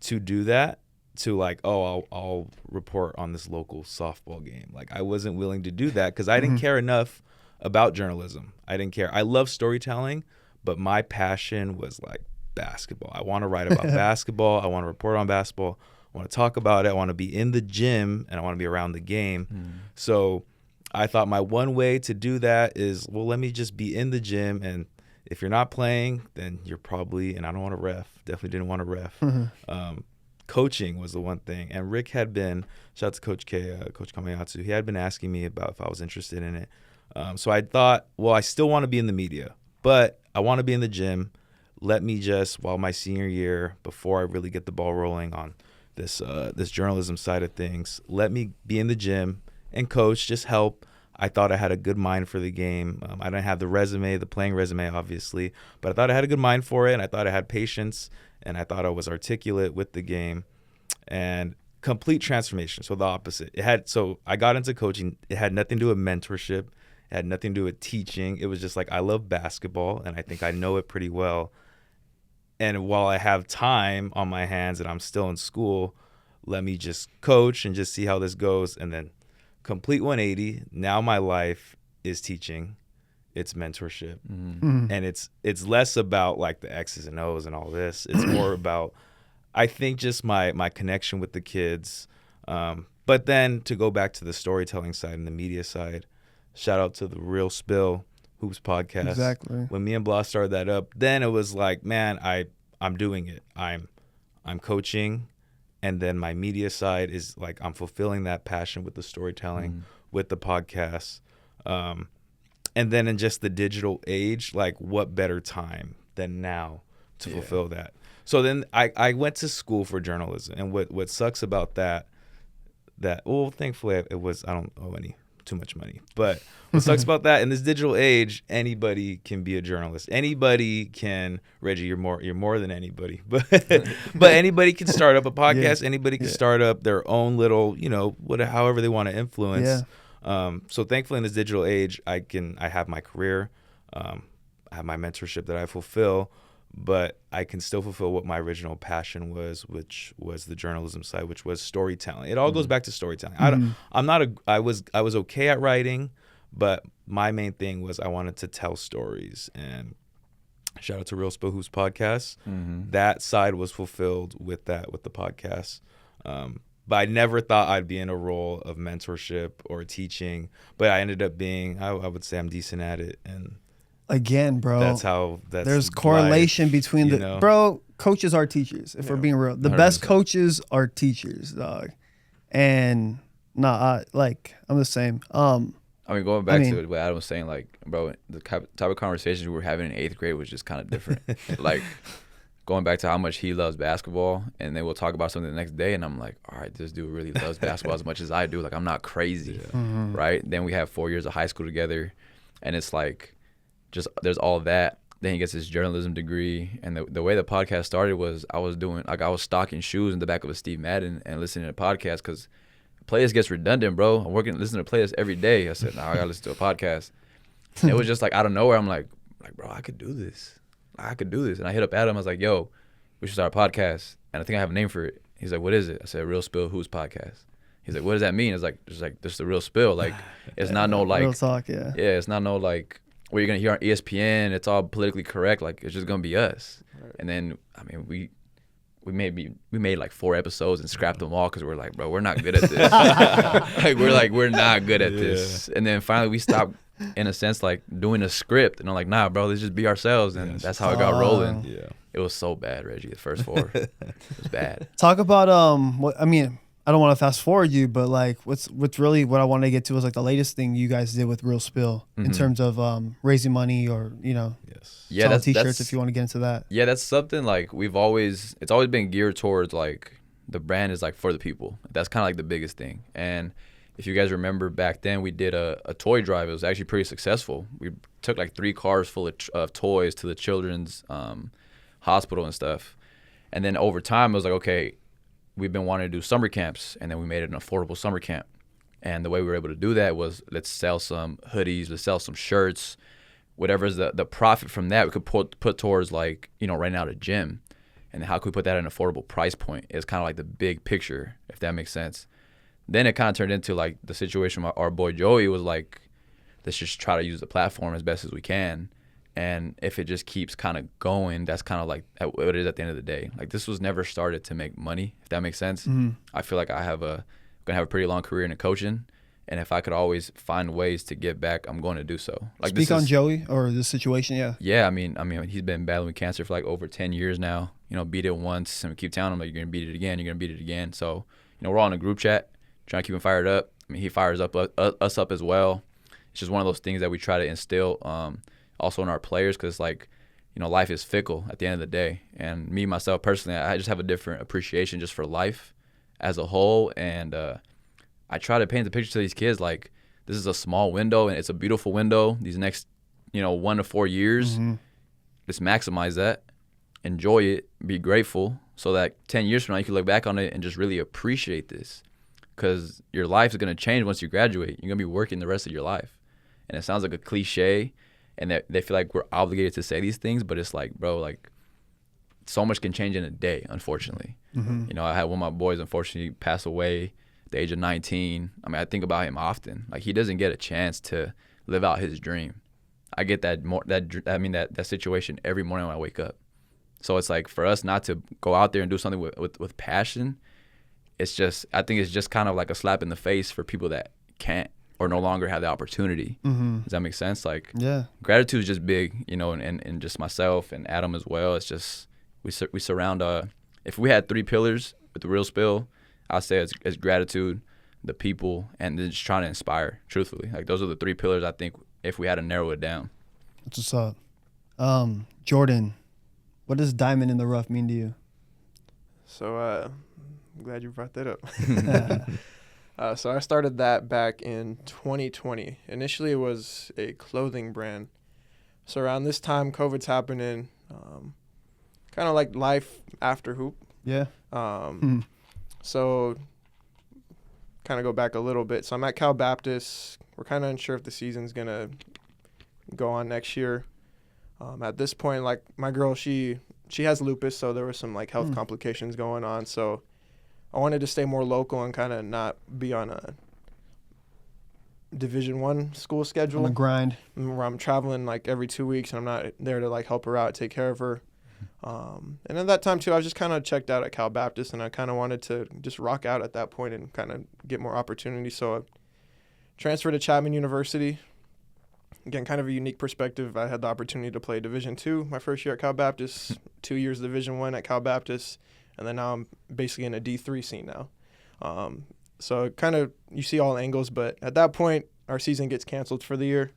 to do that. To like, oh, I'll report on this local softball game. Like I wasn't willing to do that because I didn't care enough about journalism. I didn't care. I love storytelling, but my passion was like basketball. I want to write about basketball. I want to report on basketball. I want to talk about it. I want to be in the gym and I want to be around the game. So I thought my one way to do that is, well, let me just be in the gym. And if you're not playing, then you're probably, and I don't want to ref, definitely didn't want to ref. Coaching was the one thing. And Rick had been, shout out to Coach K, Coach Kamayatsu, he had been asking me about if I was interested in it. So I thought, well, I still want to be in the media, but I want to be in the gym. Let me just, while my senior year, before I really get the ball rolling on this journalism side of things, let me be in the gym and coach, just help. I thought I had a good mind for the game. I didn't have the playing resume, obviously, but I thought I had a good mind for it, and I thought I had patience, and I thought I was articulate with the game, and complete transformation. So the opposite. So I got into coaching. It had nothing to do with mentorship. It had nothing to do with teaching. It was just like, I love basketball, and I think I know it pretty well. And while I have time on my hands and I'm still in school, let me just coach and just see how this goes. And then complete 180. Now my life is teaching. It's mentorship. And it's less about like the X's and O's and all this. It's more about, I think, just my connection with the kids. But then to go back to the storytelling side and the media side, shout out to the Real Spill Hoops podcast. Exactly. When me and Blah started that up, then it was like, man, I'm doing it. I'm coaching, and then my media side is like I'm fulfilling that passion with the storytelling, with the podcast. And then in just the digital age, like what better time than now to fulfill that? So then I went to school for journalism, and what sucks about that well, thankfully I don't owe too much money, but what sucks about that, in this digital age, anybody can be a journalist. Anybody can, Reggie, you're more than anybody, but anybody can start up a podcast. Anybody can start up their own little, however they want to influence. So thankfully in this digital age, I have my career, I have my mentorship that I fulfill, but I can still fulfill what my original passion was, which was the journalism side, which was storytelling. It all goes back to storytelling. I was okay at writing, but my main thing was I wanted to tell stories. And shout out to Real Spill Hoops podcast. That side was fulfilled with the podcast. But I never thought I'd be in a role of mentorship or teaching, but I ended up being, I would say I'm decent at it. And again, bro, there's correlation life, between bro, coaches are teachers. If we're being real, the 100%. Best coaches are teachers, dog. And I'm the same. Going back to what Adam was saying, like, bro, the type of conversations we were having in 8th grade was just kind of different. Like, going back to how much he loves basketball, and then we'll talk about something the next day, and I'm like, all right, this dude really loves basketball as much as I do. Like, I'm not crazy, right? Then we have 4 years of high school together, and it's like, just there's all of that. Then he gets his journalism degree, and the way the podcast started was I was stocking shoes in the back of a Steve Madden and listening to podcasts, because playlist gets redundant, bro. I'm listening to playlists every day. I said, I gotta listen to a podcast. And it was just like out of nowhere, I'm like, bro, I could do this. And I hit up Adam. I was like, yo, we should start a podcast, and I think I have a name for it. He's like, what is it? I said, Real Spill Who's Podcast. He's like, what does that mean? It's like this is the real spill. Like, it's not no like real talk, yeah. Yeah, it's not no like what you're gonna hear on ESPN. It's all politically correct. Like, it's just gonna be us. Right. And then we made like 4 episodes and scrapped them all because we're like, bro, we're not good at this. we're not good at this. And then finally we stopped, in a sense, like doing a script, and I'm like, nah, bro, let's just be ourselves. And that's how it got rolling. Yeah, it was so bad, Reggie. The first 4, it was bad. Talk about I don't want to fast forward you, but like what's really what I wanted to get to was like the latest thing you guys did with Real Spill in terms of raising money, or selling t-shirts, if you want to get into that. Yeah, that's something like it's always been geared towards, like, the brand is like for the people. That's kind of like the biggest thing. And if you guys remember back then, we did a toy drive. It was actually pretty successful. We took like 3 cars full of toys to the children's hospital and stuff. And then over time, it was like, okay, we've been wanting to do summer camps, and then we made it an affordable summer camp. And the way we were able to do that was, let's sell some hoodies, let's sell some shirts, whatever's the profit from that we could put towards, like, renting out a gym. And how could we put that at an affordable price point? It's kind of like the big picture, if that makes sense. Then it kind of turned into like the situation with our boy Joey was like, let's just try to use the platform as best as we can. And if it just keeps kind of going, that's kind of like what it is at the end of the day. Like, this was never started to make money, if that makes sense. I feel like I'm gonna have a pretty long career in coaching, and if I could always find ways to give back, I'm going to do so. Like, speak on Joey or the situation, yeah. Yeah, I mean, he's been battling with cancer for like over 10 years now. Beat it once, and we keep telling him, like, you're gonna beat it again, you're gonna beat it again. So, we're all in a group chat trying to keep him fired up. He fires up us up as well. It's just one of those things that we try to instill. Also in our players, because, like, life is fickle at the end of the day. And me, myself, personally, I just have a different appreciation just for life as a whole. And I try to paint the picture to these kids, like, this is a small window, and it's a beautiful window. These next, 1 to 4 years, just maximize that, enjoy it, be grateful, so that 10 years from now, you can look back on it and just really appreciate this. Because your life is going to change once you graduate. You're going to be working the rest of your life. And it sounds like a cliche, and they feel like we're obligated to say these things, but it's like, bro, like, so much can change in a day, unfortunately. You know, I had one of my boys unfortunately pass away at the age of 19. I mean, I think about him often. Like, he doesn't get a chance to live out his dream. I get that situation every morning when I wake up. So it's like, for us not to go out there and do something with passion, it's just, I think it's just kind of like a slap in the face for people that can't or no longer have the opportunity. Does that make sense? Like, gratitude is just big, you know, and just myself and Adam as well. It's just, we surround, if we had 3 pillars with the real spill, I'd say it's gratitude, the people, and then just trying to inspire, truthfully. Like, those are the 3 pillars, I think, if we had to narrow it down. That's what's up. Jordan, what does diamond in the rough mean to you? So I'm glad you brought that up. So I started that back in 2020. Initially, it was a clothing brand. So around this time, COVID's happening, kind of like life after hoop. Yeah. So kind of go back a little bit. So I'm at Cal Baptist. We're kind of unsure if the season's going to go on next year. At this point, like, my girl, she has lupus, so there were some like health complications going on. So I wanted to stay more local and kind of not be on a Division I school schedule. On the grind. Where I'm traveling like every 2 weeks and I'm not there to like help her out, take care of her. And at that time too, I was just kind of checked out at Cal Baptist, and I kind of wanted to just rock out at that point and kind of get more opportunity. So I transferred to Chapman University. Again, kind of a unique perspective. I had the opportunity to play Division II my first year at Cal Baptist, 2 years Division I at Cal Baptist, and then now I'm basically in a D3 scene now. So kind of, you see all angles, but at that point, our season gets canceled for the year.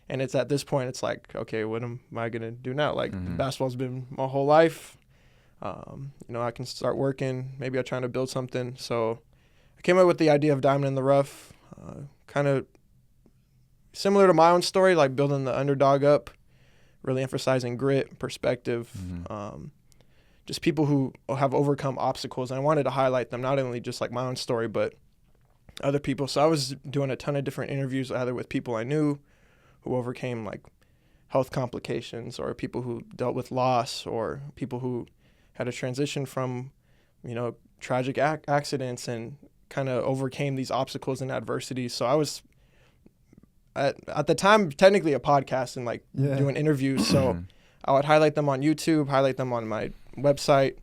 And it's at this point, it's like, okay, what am I going to do now? Like, basketball's been my whole life. You know, I can start working. Maybe I'm trying to build something. So I came up with the idea of Diamond in the Rough, kind of similar to my own story, like building the underdog up, really emphasizing grit, perspective, just people who have overcome obstacles. And I wanted to highlight them, not only just like my own story, but other people. So I was doing a ton of different interviews, either with people I knew who overcame like health complications, or people who dealt with loss, or people who had a transition from, you know, tragic accidents and kind of overcame these obstacles and adversities. So I was at the time technically a podcast and like doing interviews. So I would highlight them on YouTube, highlight them on my website.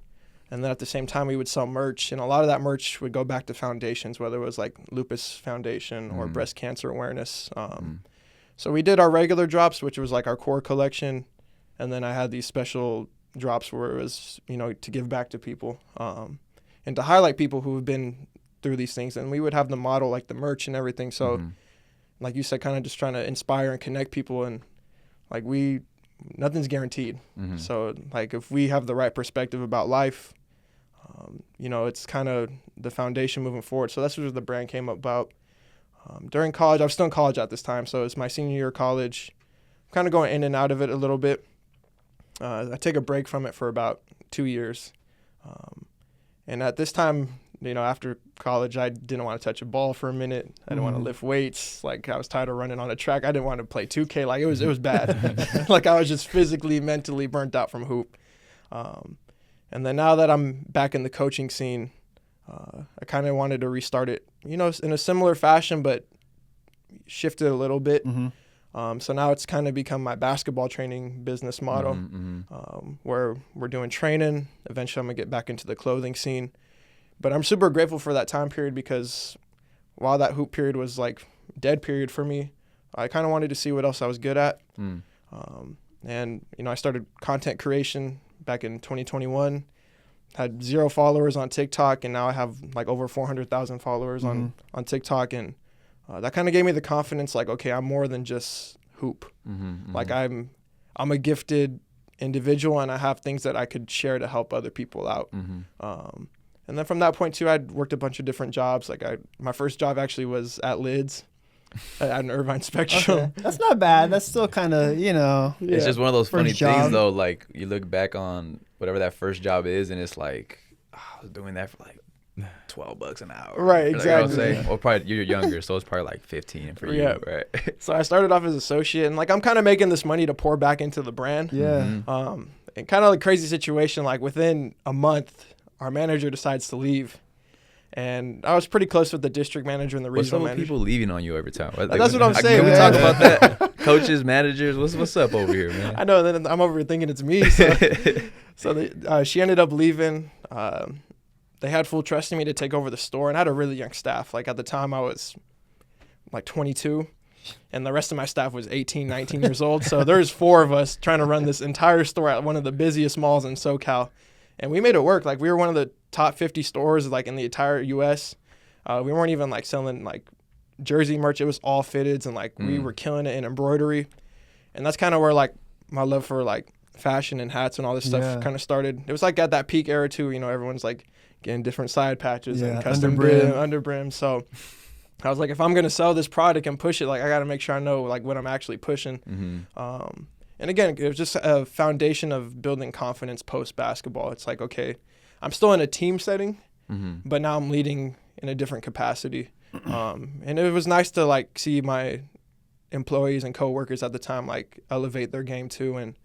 And then at the same time, we would sell merch. And a lot of that merch would go back to foundations, whether it was like Lupus Foundation or breast cancer awareness. So we did our regular drops, which was like our core collection. And then I had these special drops where it was, you know, to give back to people and to highlight people who have been through these things. And we would have the model, like the merch and everything. So like you said, kind of just trying to inspire and connect people. And like nothing's guaranteed. So like if we have the right perspective about life, you know, it's kind of the foundation moving forward. So that's what the brand came about. During college, I was still in college at this time, so it's my senior year of college. I'm kind of going in and out of it a little bit. I take a break from it for about 2 years. And at this time, you know, after college, I didn't want to touch a ball for a minute. I didn't want to lift weights. Like, I was tired of running on a track. I didn't want to play 2K. Like, it was bad. Like, I was just physically, mentally burnt out from hoop. And then now that I'm back in the coaching scene, I kind of wanted to restart it, you know, in a similar fashion, but shifted a little bit. So now it's kind of become my basketball training business model, where we're doing training. Eventually, I'm going to get back into the clothing scene. But I'm super grateful for that time period, because while that hoop period was like dead period for me, I kind of wanted to see what else I was good at. And, you know, I started content creation back in 2021. Had 0 followers on TikTok, and now I have like over 400,000 followers on TikTok. And that kind of gave me the confidence, like, okay, I'm more than just hoop. Like, I'm a gifted individual, and I have things that I could share to help other people out. And then from that point too, I'd worked a bunch of different jobs. Like, my first job actually was at Lids at an Irvine Spectrum. Okay. That's not bad. That's still kind of, you know. It's just one of those funny First job. things, though. Like, you look back on whatever that first job is, and it's like, I was doing that for like $12 an hour. Right, Like, exactly. you know what I'm saying? Or probably you're younger, so it's probably like 15 for you, right? So I started off as associate, and like, I'm kind of making this money to pour back into the brand. Yeah. And kind of a crazy situation, like within a month, our manager decides to leave. And I was pretty close with the district manager and the What's regional up with manager. people leaving on you every time? Like, That's what I'm saying, Can we man. talk about that? Coaches, managers, what's up over here, man? I know, then I'm over here thinking it's me. So she ended up leaving. They had full trust in me to take over the store, and I had a really young staff. Like at the time, I was like 22, and the rest of my staff was 18, 19 years old. So there's 4 of us trying to run this entire store at one of the busiest malls in SoCal, and we made it work. Like we were one of the top 50 stores like in the entire U.S. We weren't even like selling like jersey merch. It was all fitteds, and like we were killing it in embroidery, and that's kind of where like my love for like fashion and hats and all this stuff kind of started. It was like at that peak era too. You know, everyone's like getting different side patches and custom under brim. So I was like, if I'm gonna sell this product and push it, like I got to make sure I know like what I'm actually pushing. And again, it was just a foundation of building confidence post basketball. It's like, okay, I'm still in a team setting, but now I'm leading in a different capacity. And it was nice to like see my employees and coworkers at the time like elevate their game too, and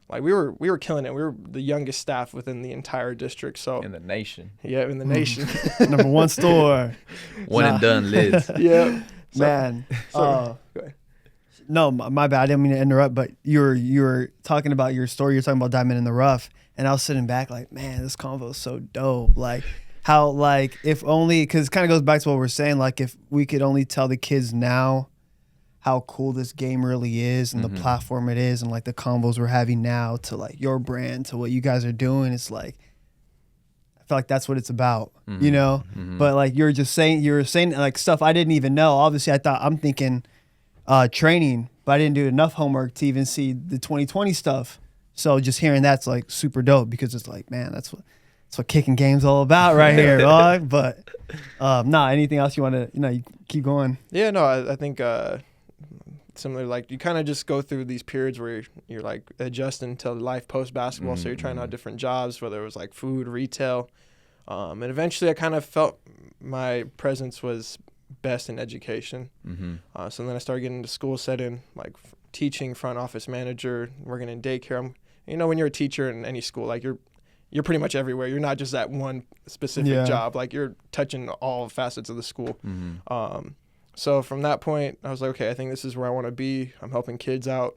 like we were killing it. We were the youngest staff within the entire district. So In the nation. yeah, in the nation. Number 1 store. One and done lids. Yeah, Man. go ahead. No, my bad. I didn't mean to interrupt, but you were talking about your story. You're talking about Diamond in the Rough, and I was sitting back like, man, this convo is so dope. Like how, like, if only, because it kind of goes back to what we're saying, like if we could only tell the kids now how cool this game really is and the platform it is, and like the combos we're having now to like your brand, to what you guys are doing, it's like, I feel like that's what it's about, you know? But like you were saying like stuff I didn't even know. Obviously I'm thinking training, but I didn't do enough homework to even see the 2020 stuff. So just hearing that's like super dope, because it's like, man, that's what Kickin Game's all about right here, dog. But anything else you want to, you keep going? Yeah, no, I think similar, like you kind of just go through these periods where you're like adjusting to life post basketball. So you're trying out different jobs, whether it was like food, retail, and eventually I kind of felt my presence was best in education. So then I started getting into school setting, like teaching, front office manager, working in daycare. When you're a teacher in any school, like you're pretty much everywhere. You're not just at one specific job. Like you're touching all facets of the school. So from that point, I was like, okay, I think this is where I want to be. I'm helping kids out.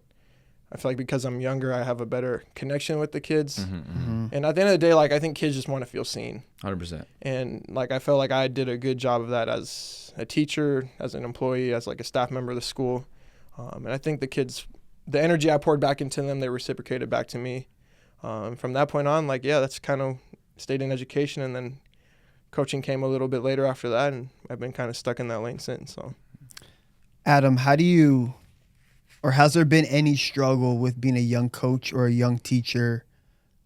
I feel like because I'm younger, I have a better connection with the kids. And at the end of the day, like I think kids just want to feel seen. 100%. And like I felt like I did a good job of that as a teacher, as an employee, as like a staff member of the school. And I think the kids, the energy I poured back into them, they reciprocated back to me. From that point on, like, yeah, that's kind of stayed in education, and then coaching came a little bit later after that, and I've been kind of stuck in that lane since. So, Adam, has there been any struggle with being a young coach or a young teacher,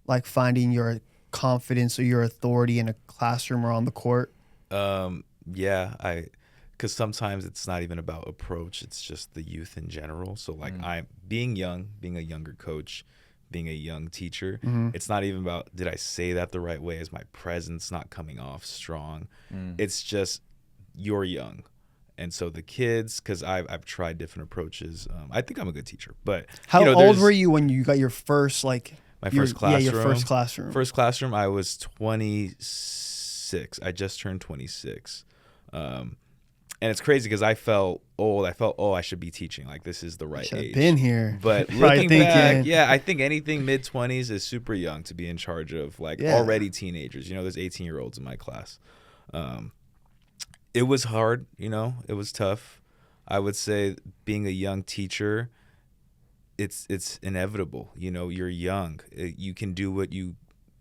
like finding your confidence or your authority in a classroom or on the court? Yeah, because sometimes it's not even about approach, it's just the youth in general. So like being a younger coach, being a young teacher, it's not even about, did I say that the right way? Is my presence not coming off strong? It's just, you're young. And so the kids, because I've tried different approaches. I think I'm a good teacher. But how old were you when you got your first, like, my first classroom? Yeah, your first classroom. First classroom, I was 26. I just turned 26. And it's crazy because I felt old. I felt, I should be teaching. Like, this is the right age. I've been here. But looking back, I think anything mid-20s is super young to be in charge of, like, already teenagers. There's 18-year-olds in my class. It was hard, it was tough. I would say being a young teacher, it's inevitable. You're young. You can do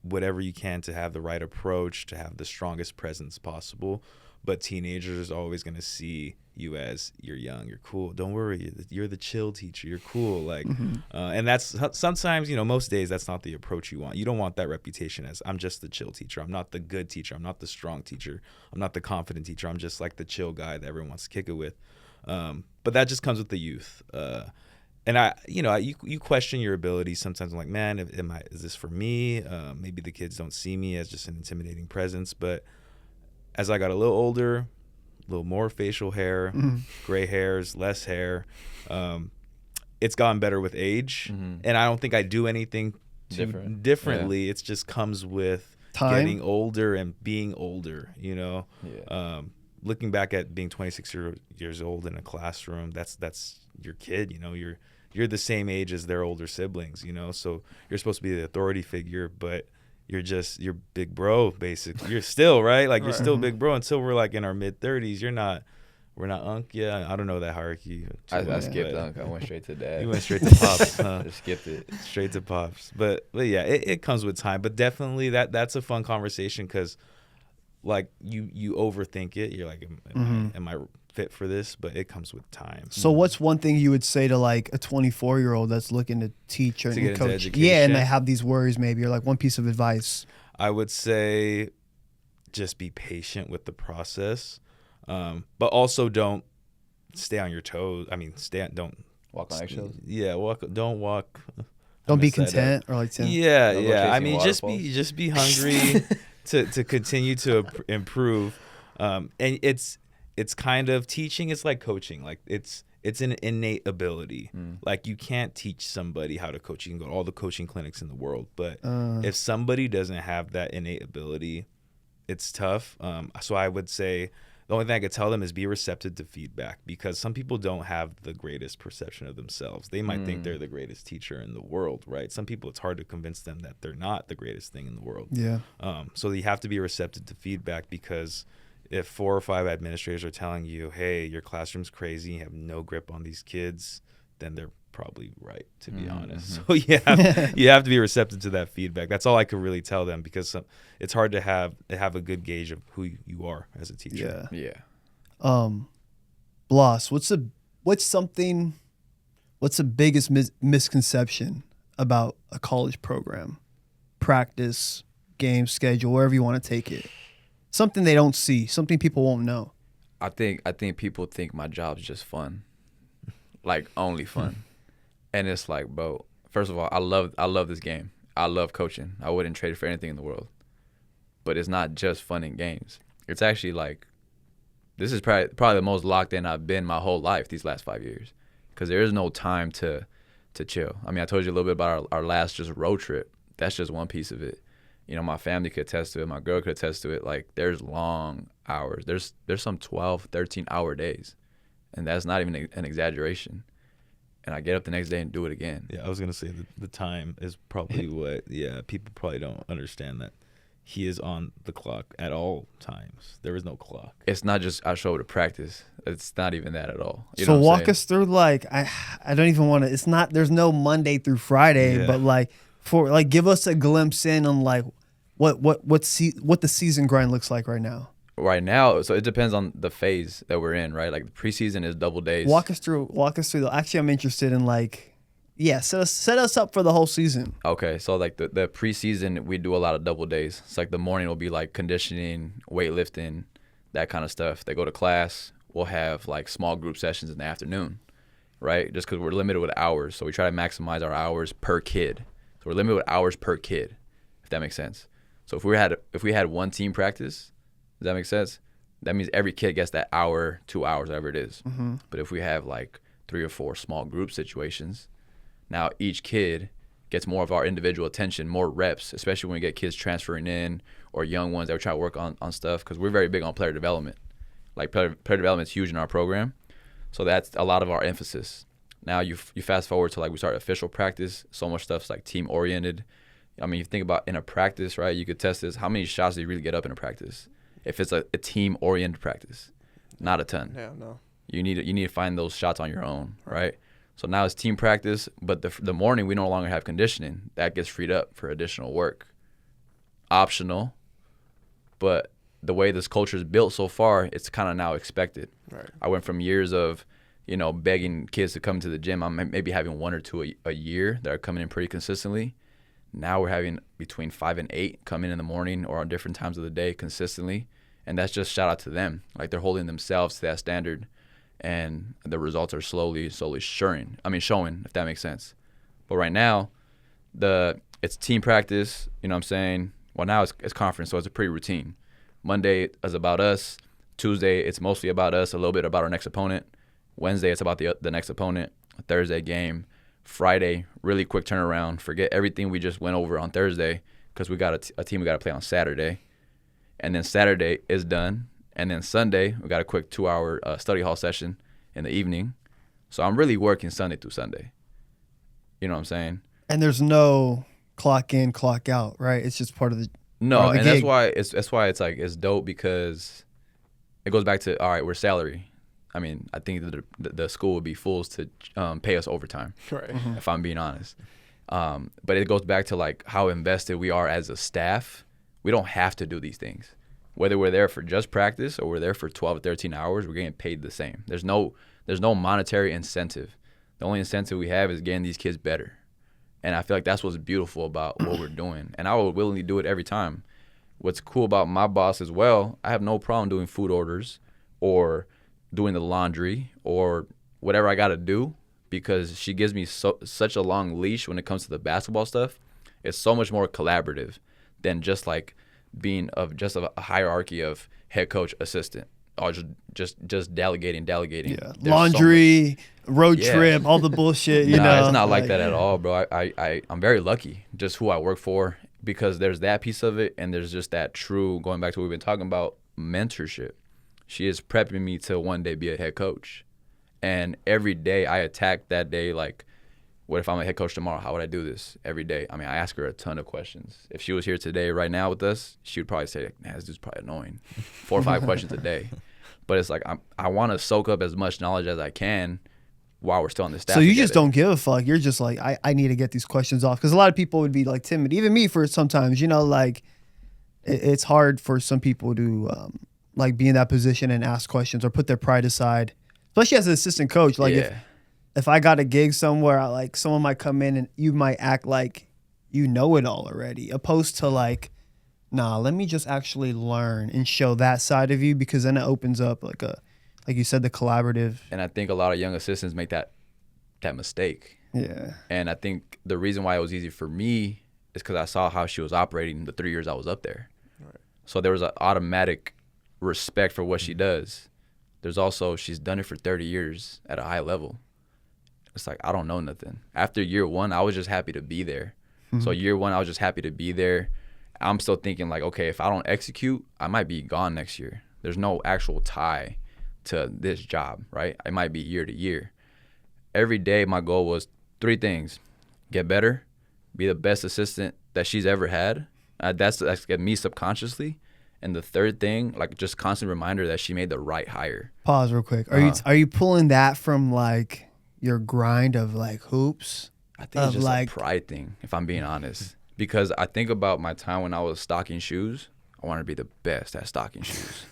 whatever you can to have the right approach, to have the strongest presence possible. But teenagers are always going to see you as, you're young, you're cool. Don't worry, you're the chill teacher. You're cool. Like, and that's sometimes, most days that's not the approach you want. You don't want that reputation as, I'm just the chill teacher. I'm not the good teacher. I'm not the strong teacher. I'm not the confident teacher. I'm just like the chill guy that everyone wants to kick it with. But that just comes with the youth. And you question your abilities sometimes. I'm like, man, is this for me? Maybe the kids don't see me as just an intimidating presence. But as I got a little older, a little more facial hair, gray hairs, less hair, it's gotten better with age. And I don't think I do anything differently. It just comes with Time. getting older and being older, you know. Yeah. Looking back at being 26 years old in a classroom, that's your kid, you know. You're the same age as their older siblings, you know. So you're supposed to be the authority figure, but you're big bro, basically. You're still, right? Like, you're still big bro until we're like in our mid 30s. We're not unk. Yeah, I don't know that hierarchy. I skipped unk. I went straight to dad. You went straight to pops. Huh? Just skipped it. Straight to pops. But yeah, it comes with time. But definitely that's a fun conversation, because like you overthink it. You're like, am I fit for this? But it comes with time. So what's one thing you would say to like a 24-year-old that's looking to teach or To get into coach? education? Yeah, and they have these worries maybe, or like one piece of advice. I would say just be patient with the process, but also don't stay on your toes. I mean, don't Walk on eggshells. Yeah, don't walk. Don't be content or like Yeah, Don't go yeah. I chasing mean, waterfalls. just be hungry to continue to improve. And it's kind of teaching. It's like coaching. Like it's an innate ability. Like, you can't teach somebody how to coach. You can go to all the coaching clinics in the world, but if somebody doesn't have that innate ability, it's tough. So I would say the only thing I could tell them is be receptive to feedback, because some people don't have the greatest perception of themselves. They might think they're the greatest teacher in the world, right? Some people, it's hard to convince them that they're not the greatest thing in the world. Yeah. So you have to be receptive to feedback, because if 4 or 5 administrators are telling you, hey, your classroom's crazy, you have no grip on these kids, then they're probably right, to be honest. So you have to be receptive to that feedback. That's all I could really tell them, because it's hard to have a good gauge of who you are as a teacher. Yeah. Bloss, what's the biggest misconception about a college program? Practice, game schedule, wherever you want to take it. Something they don't see, something people won't know. I think people think my job's just fun, like only fun, and it's like, bro. First of all, I love this game. I love coaching. I wouldn't trade it for anything in the world. But it's not just fun and games. It's actually like, this is probably the most locked in I've been my whole life these last 5 years, because there is no time to chill. I mean, I told you a little bit about our last just road trip. That's just one piece of it. You know, my family could attest to it. My girl could attest to it. Like, there's long hours. There's some 12, 13-hour days. And that's not even an exaggeration. And I get up the next day and do it again. Yeah, I was going to say the time is probably what, people probably don't understand that he is on the clock at all times. There is no clock. It's not just I show up to practice. It's not even that at all. You So know what I'm walk saying? us through, like, I don't even want to, it's not, there's no Monday through Friday, but like, give us a glimpse in on like what the season grind looks like right now. Right now, so it depends on the phase that we're in, right? Like, the preseason is double days. Walk us through. Actually, I'm interested in like, set us up for the whole season. Okay, so like the preseason, we do a lot of double days. It's like the morning will be like conditioning, weightlifting, that kind of stuff. They go to class. We'll have like small group sessions in the afternoon, right? Just because we're limited with hours, so we try to maximize our hours per kid. So we're limited with hours per kid, if that makes sense. So if we had one team practice, does that make sense? That means every kid gets that hour, 2 hours, whatever it is. But if we have like 3 or 4 small group situations, now each kid gets more of our individual attention, more reps, especially when we get kids transferring in or young ones that we're trying to work on stuff, because we're very big on player development. Like, player development is huge in our program. So that's a lot of our emphasis. Now you fast forward to like we start official practice, so much stuff's like team oriented. I mean, you think about in a practice, right? You could test this. How many shots do you really get up in a practice? If it's a team oriented practice, not a ton. Yeah, no. You need to find those shots on your own, right? So now it's team practice, but the morning we no longer have conditioning. That gets freed up for additional work. Optional, but the way this culture is built so far, it's kind of now expected. Right. I went from years of, begging kids to come to the gym. I'm maybe having 1 or 2 a year that are coming in pretty consistently. Now we're having between 5 and 8 come in the morning or on different times of the day consistently. And that's just shout out to them. Like, they're holding themselves to that standard, and the results are slowly showing, if that makes sense. But right now, it's team practice, you know what I'm saying? Well, now it's conference, so it's a pretty routine. Monday is about us. Tuesday, it's mostly about us, a little bit about our next opponent. Wednesday, it's about the next opponent. Thursday game. Friday, really quick turnaround. Forget everything we just went over on Thursday because we got a team we got to play on Saturday. And then Saturday is done. And then Sunday, we got a quick 2-hour study hall session in the evening. So I'm really working Sunday through Sunday. You know what I'm saying? And there's no clock in, clock out, right? It's just part of the No, and gig. that's why it's like it's dope because it goes back to, all right, we're salary. I mean, I think the school would be fools to pay us overtime, Right. if I'm being honest. But it goes back to like how invested we are as a staff. We don't have to do these things. Whether we're there for just practice or we're there for 12 or 13 hours, we're getting paid the same. There's no monetary incentive. The only incentive we have is getting these kids better. And I feel like that's what's beautiful about what we're doing. And I would willingly do it every time. What's cool about my boss as well, I have no problem doing food orders or doing the laundry or whatever I got to do because she gives me such a long leash when it comes to the basketball stuff. It's so much more collaborative than just like being of just a hierarchy of head coach, assistant, or just delegating. Yeah. There's Laundry, road Yeah. trip, all the bullshit, you know. Nah, it's not like that at all, bro. I'm very lucky just who I work for because there's that piece of it and there's just that true, going back to what we've been talking about, mentorship. She is prepping me to one day be a head coach. And every day I attack that day like, what if I'm a head coach tomorrow? How would I do this every day? I mean, I ask her a ton of questions. If she was here today right now with us, she would probably say, man, this dude's probably annoying. 4 or 5 questions a day. But it's like I want to soak up as much knowledge as I can while we're still on the staff. So you just together. don't give a fuck. You're just like, I need to get these questions off. Because a lot of people would be like timid. Even me for sometimes, you know, like it's hard for some people to like be in that position and ask questions or put their pride aside. Especially as an assistant coach. Like Yeah. if I got a gig somewhere, like someone might come in and you might act like you know it all already. Opposed to like, nah, let me just actually learn and show that side of you because then it opens up like you said, the collaborative. And I think a lot of young assistants make that mistake. Yeah. And I think the reason why it was easy for me is because I saw how she was operating the 3 years I was up there. Right. So there was an automatic respect for what she does. There's also, she's done it for 30 years at a high level. It's like, I don't know nothing. After year 1, I was just happy to be there. So year 1, I was just happy to be there. I'm still thinking like, okay, if I don't execute, I might be gone next year. There's no actual tie to this job, right? It might be year to year. Every day, my goal was 3 things: get better, be the best assistant that she's ever had. That's me subconsciously. And the third thing, like just constant reminder that she made the right hire. Pause real quick. Are you pulling that from like your grind of like hoops? I think it's just like, a pride thing, if I'm being honest. Because I think about my time when I was stocking shoes. I wanted to be the best at stocking shoes.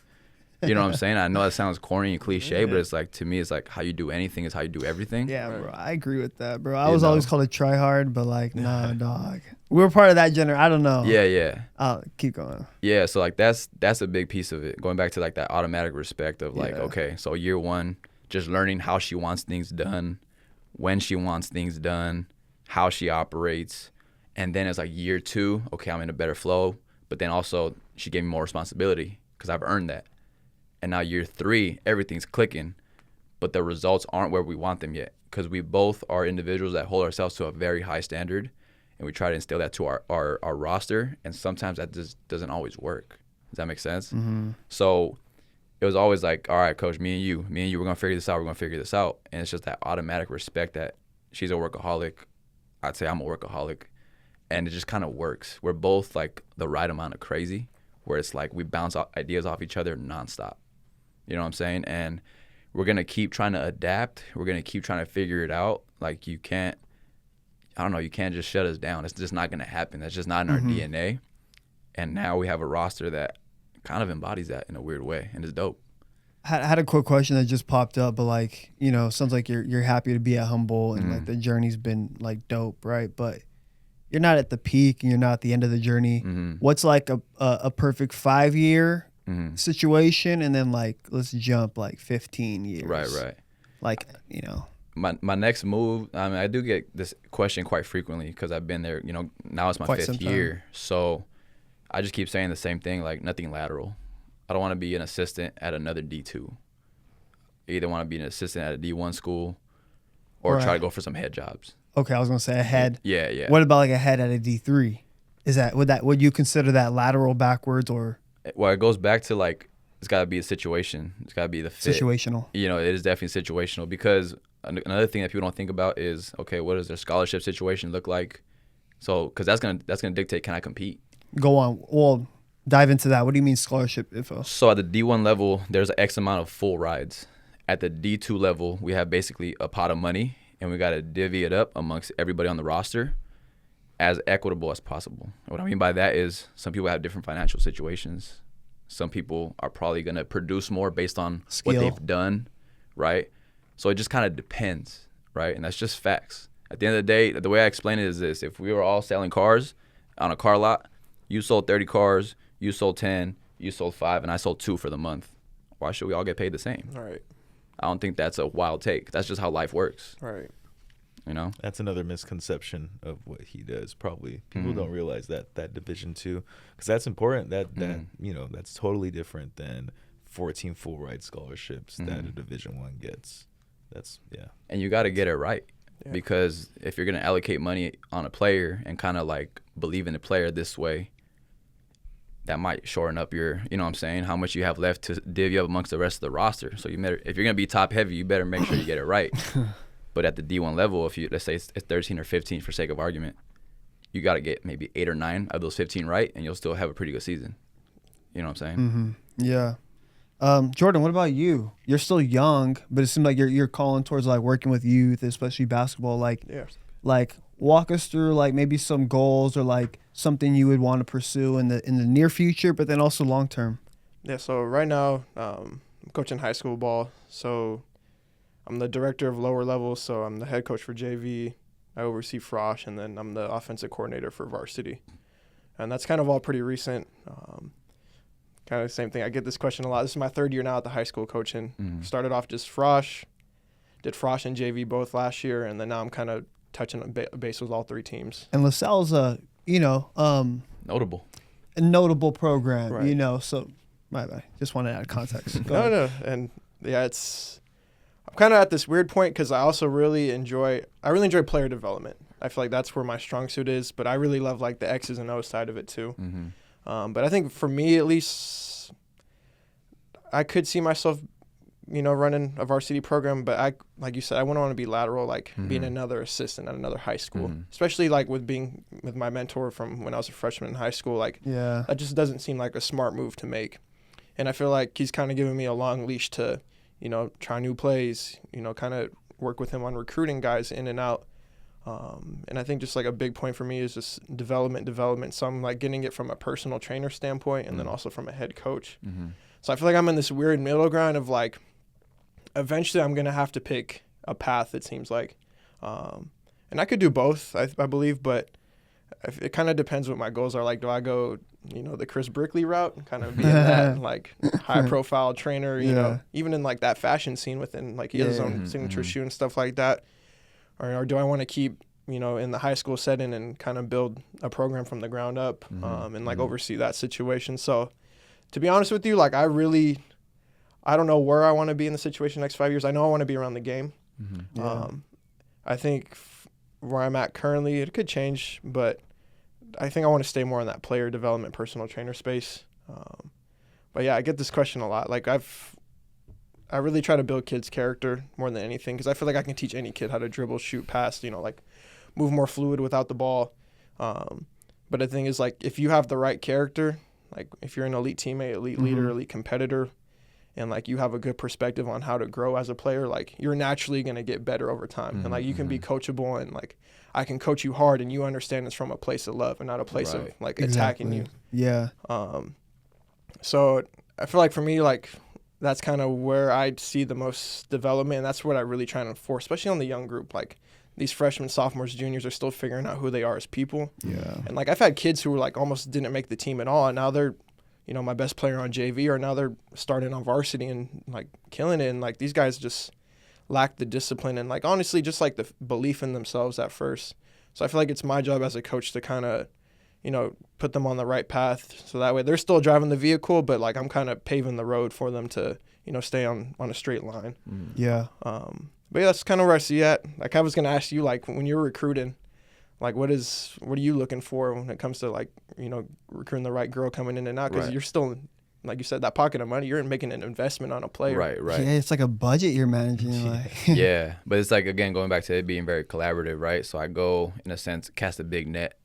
You know what I'm saying? I know that sounds corny and cliche, but it's like, to me, it's like how you do anything is how you do everything. Yeah, bro. I agree with that, bro. I You was always know? called a try hard, but like, nah, dog. We were part of that generation. I don't know. Yeah. Keep going. Yeah, so like that's a big piece of it. Going back to like that automatic respect of like, Yeah. okay, so year 1, just learning how she wants things done, when she wants things done, how she operates. And then it's like year 2, okay, I'm in a better flow. But then also she gave me more responsibility because I've earned that. And now year 3, everything's clicking, but the results aren't where we want them yet because we both are individuals that hold ourselves to a very high standard, and we try to instill that to our roster, and sometimes that just doesn't always work. Does that make sense? Mm-hmm. So it was always like, all right, coach, me and you, we're going to figure this out. And it's just that automatic respect that she's a workaholic. I'd say I'm a workaholic. And it just kind of works. We're both like the right amount of crazy where it's like we bounce ideas off each other nonstop. You know what I'm saying? And we're going to keep trying to adapt. We're going to keep trying to figure it out. Like you can't just shut us down. It's just not going to happen. That's just not in our DNA. And now we have a roster that kind of embodies that in a weird way, and it's dope. I had a quick question that just popped up, but like, you know, sounds like you're happy to be at Humble and like the journey's been like dope, right? But you're not at the peak and you're not at the end of the journey. What's like a perfect 5-year situation, and then like let's jump like 15 years. Right. Like, you know. My next move, I mean, I do get this question quite frequently because I've been there, you know, now it's my Quite some 5th time. year. So I just keep saying the same thing, like nothing lateral. I don't want to be an assistant at another D2. I either want to be an assistant at a D1 school or try Right. to go for some head jobs. Okay, I was gonna say ahead. Yeah, yeah. What about like ahead at a D3? Would you consider that lateral backwards or Well, it goes back to like it's got to be a situation. It's got to be the fit. situational? You know, it is definitely situational because another thing that people don't think about is, okay, what does their scholarship situation look like? So, because that's gonna dictate, can I compete? Go on. Well, dive into that. What do you mean scholarship info? So at the D1 level, there's an X amount of full rides. At the D2 level, we have basically a pot of money, and we got to divvy it up amongst everybody on the roster as equitable as possible. And what I mean by that is some people have different financial situations. Some people are probably going to produce more based on Skill. what they've done, right? So it just kind of depends, right? And that's just facts. At the end of the day, the way I explain it is this. If we were all selling cars on a car lot, you sold 30 cars, you sold 10, you sold 5, and I sold 2 for the month. Why should we all get paid the same? Right. I don't think that's a wild take. That's just how life works, Right. you know? That's another misconception of what he does. Probably people don't realize that Division 2, because that's important. That you know, that's totally different than 14 full ride scholarships that a Division 1 gets. That's And you got to get it right. Yeah. Because if you're going to allocate money on a player and kind of like believe in the player this way, that might shorten up your, you know what I'm saying, how much you have left to divvy up amongst the rest of the roster. So you better, if you're going to be top heavy, you better make sure you get it right. But at the D1 level, if you, let's say it's 13 or 15 for sake of argument, you got to get maybe 8 or 9 of those 15 right, and you'll still have a pretty good season. You know what I'm saying? Mm-hmm. Yeah. Jordan, what about you? You're still young, but it seems like you're calling towards like working with youth, especially basketball. Like walk us through like maybe some goals or like something you would want to pursue in the near future, but then also long term. Yeah. So right now, I'm coaching high school ball. So I'm the director of lower levels. So I'm the head coach for JV. I oversee Frosh, and then I'm the offensive coordinator for varsity. And that's kind of all pretty recent. Kind of the same thing. I get this question a lot. This is my 3rd year now at the high school coaching. Started off just Frosh, did Frosh and JV both last year, and then now I'm kind of touching base with all 3 teams. And LaSalle's a Notable. a notable program, Right. you know. So my bad. Just wanted to add context. Go No, ahead. no, and yeah, I'm kind of at this weird point because I also really enjoy player development. I feel like that's where my strong suit is, but I really love like the X's and O's side of it too. But I think for me at least, I could see myself, running a varsity program. But like you said, I wouldn't want to be lateral, like being another assistant at another high school, especially like with my mentor from when I was a freshman in high school. Like, Yeah. that just doesn't seem like a smart move to make. And I feel like he's kind of giving me a long leash to, try new plays, kind of work with him on recruiting guys in and out. And I think just like a big point for me is just development. So I'm like getting it from a personal trainer standpoint and then also from a head coach. So I feel like I'm in this weird middle ground of like, eventually I'm going to have to pick a path, it seems like. And I could do both, I believe, but it kind of depends what my goals are. Like, do I go, the Chris Brickley route, kind of being that like high profile trainer, even in like that fashion scene within like he has his own signature shoe and stuff like that. Or do I want to keep, in the high school setting and kind of build a program from the ground up and like oversee that situation? So to be honest with you, like I don't know where I want to be in the situation next 5 years. I know I want to be around the game. I think where I'm at currently, it could change, but I think I want to stay more in that player development, personal trainer space. But yeah, I get this question a lot. Like I really try to build kids' character more than anything because I feel like I can teach any kid how to dribble, shoot, pass, like move more fluid without the ball. But the thing is, like, if you have the right character, like if you're an elite teammate, elite leader, elite competitor, and like you have a good perspective on how to grow as a player, like you're naturally going to get better over time. And like you can be coachable and like I can coach you hard and you understand it's from a place of love and not a place of like attacking you. Yeah. So I feel like for me, like, that's kind of where I see the most development. And that's what I really try to enforce, especially on the young group. Like these freshmen, sophomores, juniors are still figuring out who they are as people. Yeah. And like I've had kids who were like almost didn't make the team at all. And now they're, my best player on JV, or now they're starting on varsity and like killing it. And like these guys just lack the discipline and like honestly just like the belief in themselves at first. So I feel like it's my job as a coach to kind of, put them on the right path. So that way they're still driving the vehicle, but like I'm kind of paving the road for them to, stay on a straight line. Yeah. But yeah, that's kind of where I see at. Like I was gonna ask you, like when you're recruiting, like what are you looking for when it comes to like, you know, recruiting the right girl coming in and out? Because Right. you're still, like you said, that pocket of money. You're making an investment on a player. Right. Yeah, it's like a budget you're managing. Like, Yeah, but it's like, again, going back to it being very collaborative, right? So I go, in a sense, cast a big net,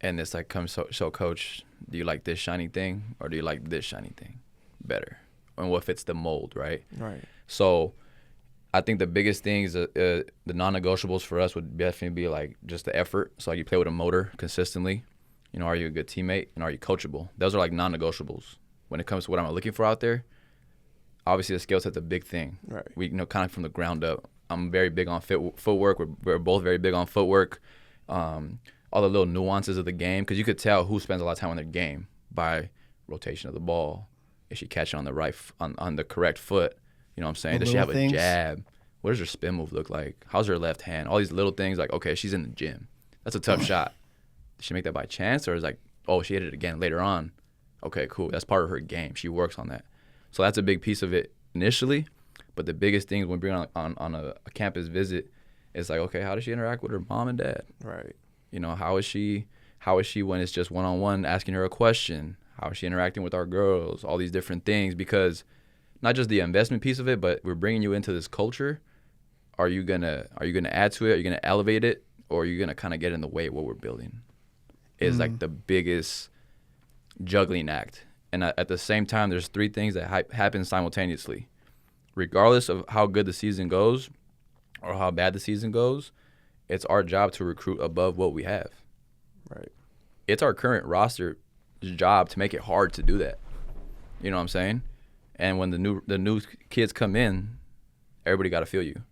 and it's like, come so coach, do you like this shiny thing, or do you like this shiny thing better? And what fits the mold, right? Right. So I think the biggest things, the non-negotiables for us would definitely be like just the effort. So like you play with a motor consistently. You know, are you a good teammate, and are you coachable? Those are like non-negotiables when it comes to what I'm looking for out there. Obviously, the skill set's a big thing. Right. We, you know, kind of from the ground up. I'm very big on footwork. We're both very big on footwork. All the little nuances of the game, because you could tell who spends a lot of time on their game by rotation of the ball. Is she catching on the on the correct foot? You know what I'm saying? The Does she have little a things. jab? What does her spin move look like? How's her left hand? All these little things, like, okay, she's in the gym. That's a tough shot. Did she make that by chance, or is like, oh, she hit it again later on? Okay, cool. That's part of her game. She works on that. So that's a big piece of it initially. But the biggest thing when bringing on a campus visit is like, okay, how does she interact with her mom and dad? Right. You know, how is she when it's just one-on-one asking her a question? How is she interacting with our girls? All these different things, because not just the investment piece of it, but we're bringing you into this culture. Are you gonna add to it? Are you gonna elevate it, or are you gonna kind of get in the way of what we're building? Is like the biggest juggling act. And at the same time, there's three things that happen simultaneously. Regardless of how good the season goes or how bad the season goes, it's our job to recruit above what we have. Right. It's our current roster's job to make it hard to do that. You know what I'm saying? And when the new kids come in, everybody got to feel you.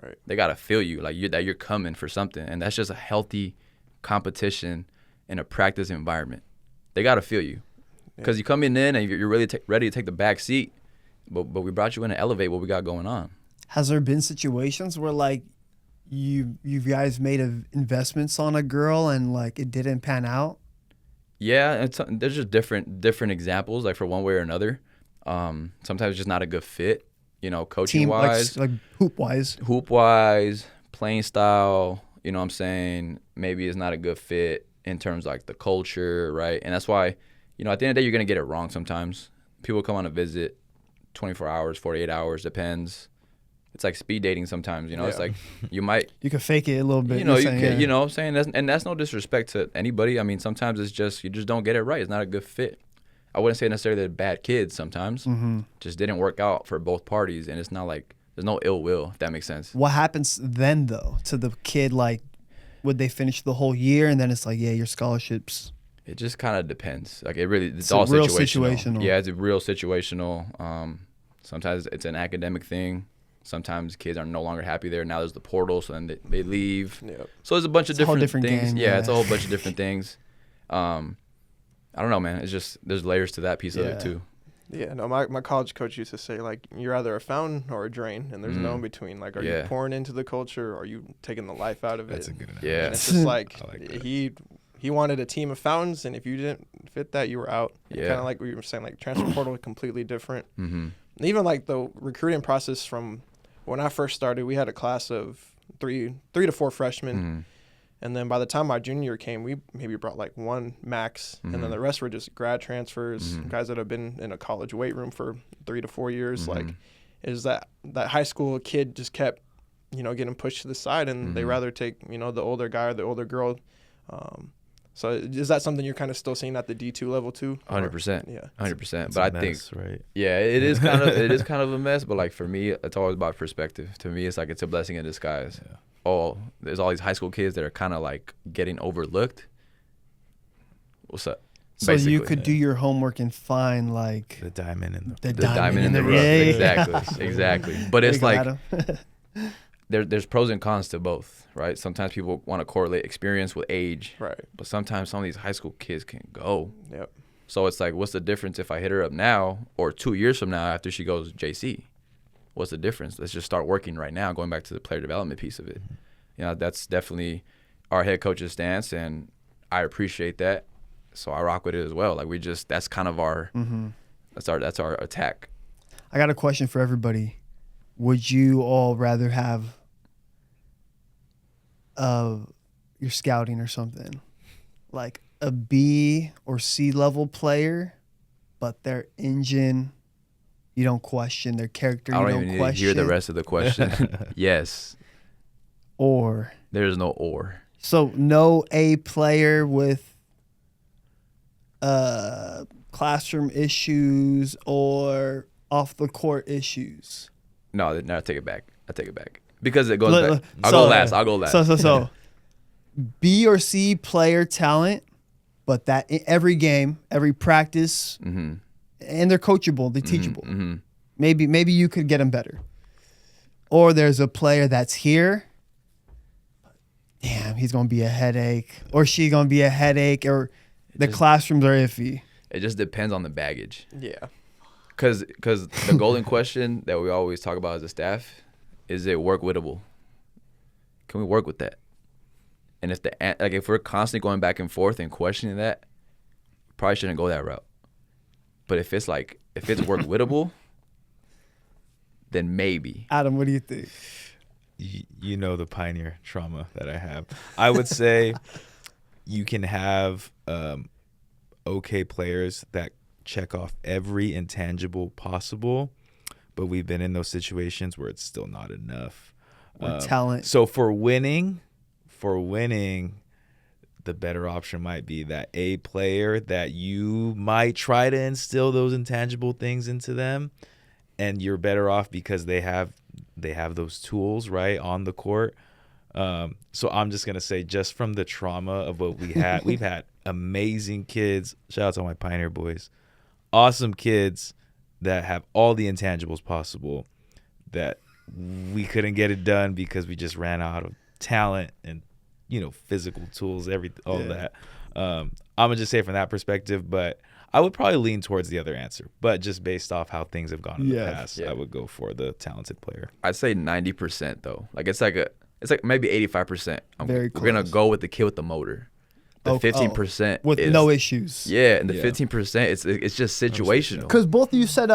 Right. They got to feel you, like that you're coming for something. And that's just a healthy competition in a practice environment. They got to feel you. Because you come in and you're really ready to take the back seat, but we brought you in to elevate what we got going on. has there been situations where like you guys made investments on a girl and like it didn't pan out? Yeah, there's just different examples, like for one way or another. Sometimes it's just not a good fit, you know, coaching wise, like hoop wise, playing style. You know what I'm saying? Maybe it's not a good fit in terms of like the culture, right? And that's why, you know, at the end of the day, you're gonna get it wrong sometimes. People come on a visit, 24 hours, 48 hours, depends. It's like speed dating sometimes, you know. Yeah. It's like you can fake it a little bit. You know, you know what I'm saying? That's no disrespect to anybody. I mean, sometimes it's just you just don't get it right. It's not a good fit. I wouldn't say necessarily they're bad kids sometimes. Mm-hmm. Just didn't work out for both parties, and it's not like there's no ill will, if that makes sense. What happens then though to the kid? Like, would they finish the whole year and then it's like, yeah, your scholarships? It just kind of depends. Like it's all real situational. Yeah, it's real situational. Sometimes it's an academic thing. Sometimes kids are no longer happy there. Now there's the portal, so then they leave. Yep. So there's a bunch of different things. Game, yeah, it's a whole bunch of different things. I don't know, man. It's just there's layers to that piece of it too. Yeah, no, my college coach used to say, like, you're either a fountain or a drain, and there's no in between. Like, are you pouring into the culture, or are you taking the life out of it? That's a good analogy. Yeah. And it's just like he wanted a team of fountains, and if you didn't fit that, you were out. Yeah. Kind of like we were saying, like, transfer portal completely different. Mm-hmm. And even, like, the recruiting process from when I first started, we had a class of three to four freshmen. Mm-hmm. And then by the time my junior year came, we maybe brought like one max. Mm-hmm. And then the rest were just grad transfers, guys that have been in a college weight room for 3 to 4 years. Mm-hmm. Like, is that high school kid just kept, you know, getting pushed to the side, and they rather take, you know, the older guy or the older girl. So is that something you're kind of still seeing at the D2 level too? 100%. Yeah. 100%. But I think, right? Yeah, it is kind of a mess. But like for me, it's always about perspective. To me, it's like it's a blessing in disguise. Yeah. Oh, there's all these high school kids that are kind of like getting overlooked. What's up? So basically, you could do your homework and find like the diamond in the diamond in the rough. Exactly. But it's like there's pros and cons to both, right? Sometimes people want to correlate experience with age, right? But sometimes some of these high school kids can go. Yep. So it's like, what's the difference if I hit her up now or 2 years from now after she goes JC? What's the difference? Let's just start working right now, going back to the player development piece of it. You know, that's definitely our head coach's stance, and I appreciate that. So I rock with it as well. Like that's kind of our, that's our attack. I got a question for everybody. Would you all rather have you're scouting or something, like a B or C level player, but their engine you don't question, their character you I don't don't even question. need to hear the rest of the question. Yes. Or There's no or. so no A player with classroom issues or off the court issues. No, I take it back. Because it goes Look, back. I'll go last. So B or C player talent, but that in every game, every practice, and they're coachable, they're teachable. Mm-hmm. Maybe you could get them better. Or there's a player that's here. Damn, he's gonna be a headache, or she's gonna be a headache, or the classrooms are iffy. It just depends on the baggage. Yeah. Because the golden question that we always talk about as a staff is it work wittable? Can we work with that? And if we're constantly going back and forth and questioning that, probably shouldn't go that route. But if it's work wittable, then maybe. Adam, what do you think? You know the pioneer trauma that I have. I would say you can have okay players that check off every intangible possible, but we've been in those situations where it's still not enough. Or talent. So for winning, the better option might be that A player that you might try to instill those intangible things into them, and you're better off because they have those tools right on the court. So I'm just gonna say, just from the trauma of what we had, we've had amazing kids. Shout out to my Pioneer boys, awesome kids that have all the intangibles possible that we couldn't get it done because we just ran out of talent and physical tools, all that. I'm gonna just say from that perspective, but I would probably lean towards the other answer. But just based off how things have gone in the past, I would go for the talented player. I'd say 90% though. Like it's like maybe 85%. Very close. We're gonna go with the kid with the motor. The 15% with no issues. Yeah, and the 15% it's just situational. Because both of you said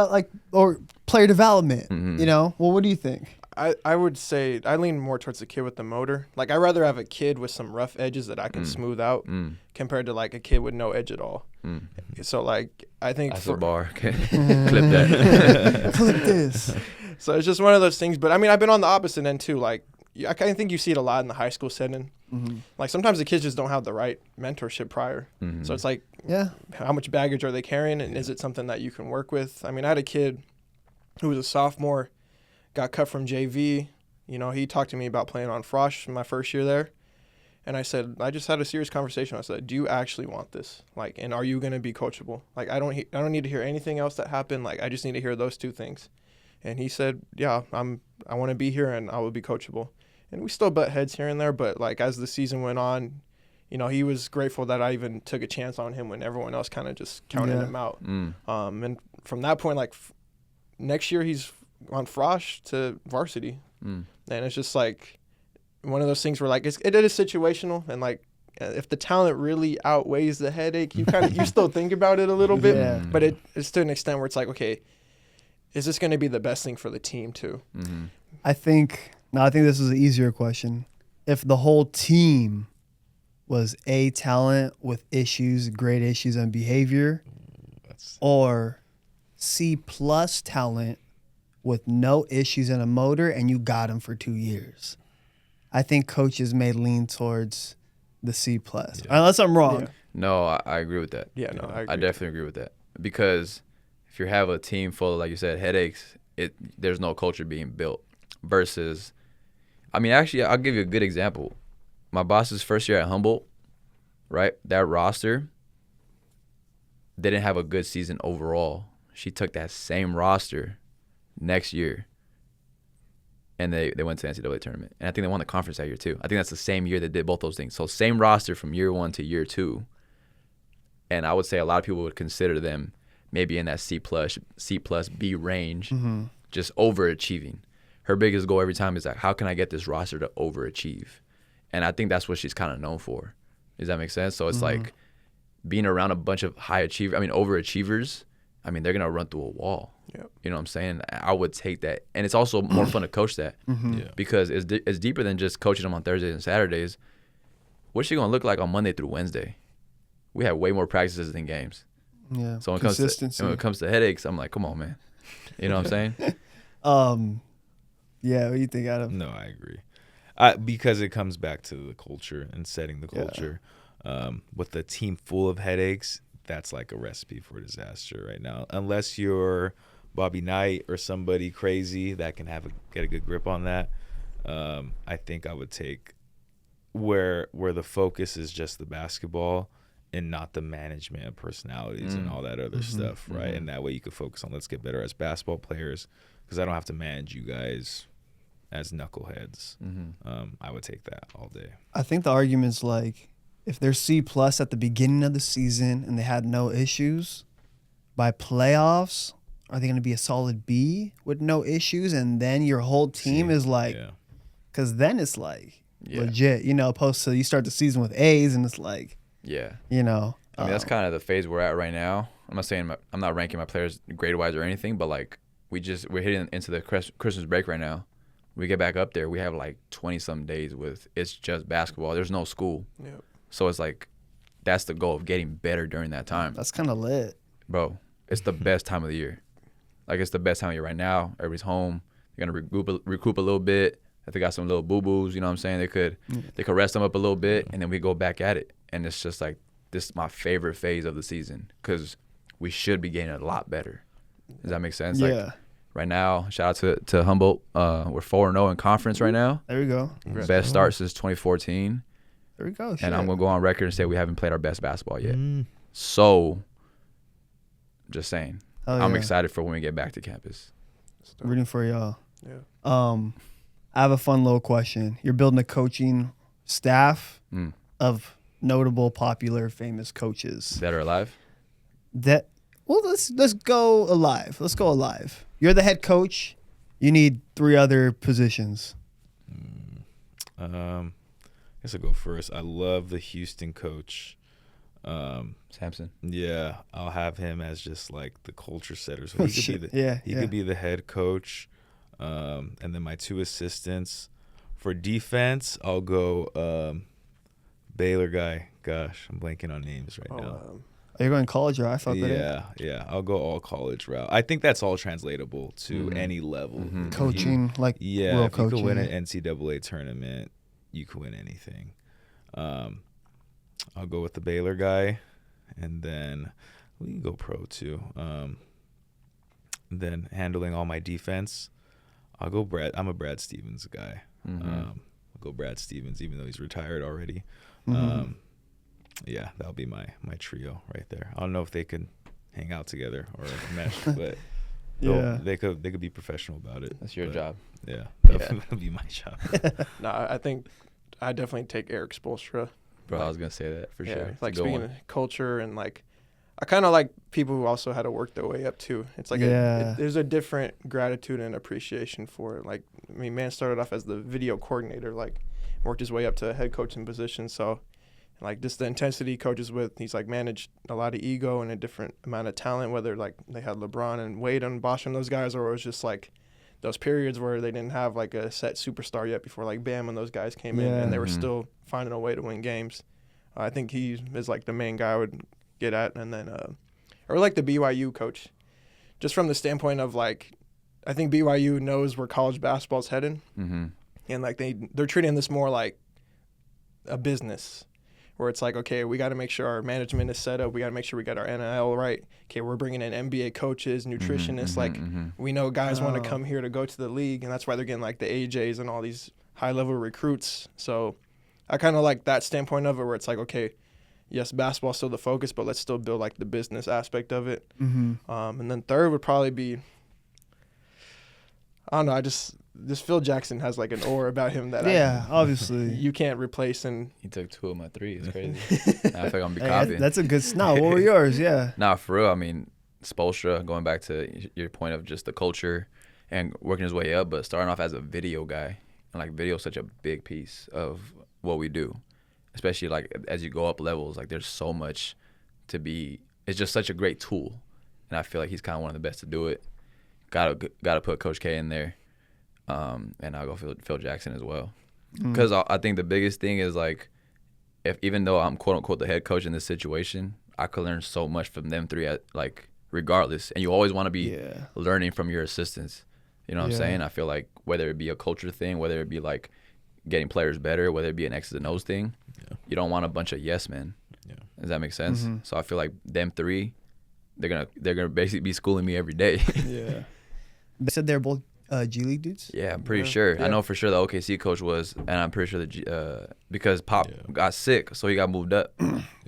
or player development. Mm-hmm. Well, what do you think? I would say I lean more towards the kid with the motor. Like, I'd rather have a kid with some rough edges that I can smooth out compared to like a kid with no edge at all. So like, I think that's a bar. Okay. Clip that. Clip this. So it's just one of those things. But I mean, I've been on the opposite end too. Like, I kind of think you see it a lot in the high school setting. Like sometimes the kids just don't have the right mentorship prior. So it's like, how much baggage are they carrying, and is it something that you can work with? I mean, I had a kid who was a sophomore, got cut from JV. He talked to me about playing on Frosh my first year there. And I said, I just had a serious conversation. I said, do you actually want this? Like, and are you going to be coachable? Like, I don't need to hear anything else that happened. Like, I just need to hear those two things. And he said, yeah, I want to be here and I will be coachable. And we still butt heads here and there, but like as the season went on, he was grateful that I even took a chance on him when everyone else kind of just counted him out. And from that point, like next year he's on Frosh to varsity. And it's just like one of those things where like it is situational, and like if the talent really outweighs the headache, you still think about it a little bit, but it's to an extent where it's like, okay, is this going to be the best thing for the team too? I think this is an easier question. If the whole team was A talent with issues, great issues and behavior, or C plus talent with no issues and a motor, and you got him for 2 years, I think coaches may lean towards the C plus. Unless I'm wrong. No, I agree with that. Yeah, no, I agree. I definitely agree with that, because if you have a team full of, like you said, headaches, there's no culture being built. Versus, I mean, actually, I'll give you a good example. My boss's first year at Humboldt, right? That roster, they didn't have a good season overall. She took that same roster next year, and they went to the NCAA tournament. And I think they won the conference that year too. I think that's the same year they did both those things. So same roster from year 1 to year 2. And I would say a lot of people would consider them maybe in that C plus B range, just overachieving. Her biggest goal every time is like, how can I get this roster to overachieve? And I think that's what she's kind of known for. Does that make sense? So it's like being around a bunch of overachievers I mean, they're gonna run through a wall. Yep. You know what I'm saying? I would take that, and it's also more fun to coach that Yeah. because it's deeper than just coaching them on Thursdays and Saturdays. What's she gonna look like on Monday through Wednesday? We have way more practices than games. Yeah. So when Consistency. it comes to headaches, I'm like, come on, man. You know what I'm saying? Yeah. What do you think, Adam? No, I agree. Because it comes back to the culture and setting the culture. With a team full of headaches, that's like a recipe for disaster right now. Unless you're Bobby Knight or somebody crazy that can get a good grip on that. I think I would take where the focus is just the basketball and not the management of personalities and all that other stuff, right? And that way you could focus on let's get better as basketball players because I don't have to manage you guys as knuckleheads. I would take that all day. I think the argument's like, if they're C+ at the beginning of the season and they had no issues, by playoffs, are they going to be a solid B with no issues? And then your whole team is like, because then it's like legit, opposed to you start the season with A's and it's like, Yeah. I mean, that's kind of the phase we're at right now. I'm not saying I'm not ranking my players grade-wise or anything, but like we're hitting into the Christmas break right now. We get back up there, we have like 20-some days with it's just basketball. There's no school. Yep. So it's like that's the goal of getting better during that time. that's kind of lit. Bro, it's the best time of the year. Like it's the best time of year right now. Everybody's home. They're gonna recoup a little bit. If they got some little boo-boos, you know what I'm saying? They could rest them up a little bit, and then we go back at it. And it's just like this is my favorite phase of the season because we should be getting a lot better. Does that make sense? Yeah. Like right now, shout out to Humboldt. We're 4-0 in conference right now. There we go. Best start since 2014. There we go. And I'm going to go on record and say we haven't played our best basketball yet. So, just saying. I'm excited for when we get back to campus. Rooting for y'all. Yeah. I have a fun little question. You're building a coaching staff of notable, popular, famous coaches. Dead or alive? Let's go alive. Let's go alive. You're the head coach. You need 3 other positions. I guess I'll go first. I love the Houston coach. Sampson. Yeah, I'll have him as just like the culture setter. So he could be the head coach. And then my 2 assistants. For defense, I'll go Baylor guy. Gosh, I'm blanking on names right now. Are you going college or I fuck with it? Yeah. I'll go all college route. I think that's all translatable to any level. Coaching, like real if coaching. you could win an NCAA tournament, you could win anything. I'll go with the Baylor guy, and then we can go pro too. Then handling all my defense, I'll go Brad. I'm a Brad Stevens guy. I'll go Brad Stevens, even though he's retired already. Yeah, that'll be my trio right there. I don't know if they could hang out together or mesh, but they could be professional about it. That's your job. Yeah, that'll be my job. No, I think I definitely take Eric Spoelstra. Bro, I was going to say that for sure. Like speaking of culture and like, I kind of like people who also had to work their way up too. It's like there's a different gratitude and appreciation for it. Like, I mean, man started off as the video coordinator, like worked his way up to a head coaching position. So like just the intensity he coaches with, he's like managed a lot of ego and a different amount of talent, whether like they had LeBron and Wade and Bosh and those guys, or it was just like those periods where they didn't have like a set superstar yet before like Bam and those guys came in and they were still finding a way to win games. I think he is like the main guy I would get at. And then, or like the BYU coach, just from the standpoint of like, I think BYU knows where college basketball's headed. And like they're treating this more like a business where it's like, okay, we got to make sure our management is set up. We got to make sure we got our NIL right. Okay, we're bringing in NBA coaches, nutritionists. We know guys want to come here to go to the league, and that's why they're getting like the AJs and all these high-level recruits. So I kind of like that standpoint of it where it's like, okay, yes, basketball's still the focus, but let's still build like the business aspect of it. And then third would probably be, I don't know, I just Phil Jackson has like an aura about him that obviously you can't replace. And he took 2 of my 3. It's crazy. I feel like I'm be hey, copying. that's a good what were yours? Nah, for real. I mean, Spoelstra, going back to your point of just the culture and working his way up, but starting off as a video guy, and like video is such a big piece of what we do, especially like as you go up levels. Like there's so much to be. It's just such a great tool, and I feel like he's kind of one of the best to do it. Gotta put Coach K in there, and I'll go Phil Jackson as well. Because I think the biggest thing is like, even though I'm quote unquote the head coach in this situation, I could learn so much from them three, like regardless. And you always want to be learning from your assistants. You know what I'm saying? I feel like whether it be a culture thing, whether it be like getting players better, whether it be an X's and O's thing, you don't want a bunch of yes men. Yeah. Does that make sense? So I feel like them three, they're gonna basically be schooling me every day. Yeah. They said they're both G League dudes? Yeah, I'm pretty sure. Yeah. I know for sure the OKC coach was, and I'm pretty sure because Pop got sick, so he got moved up.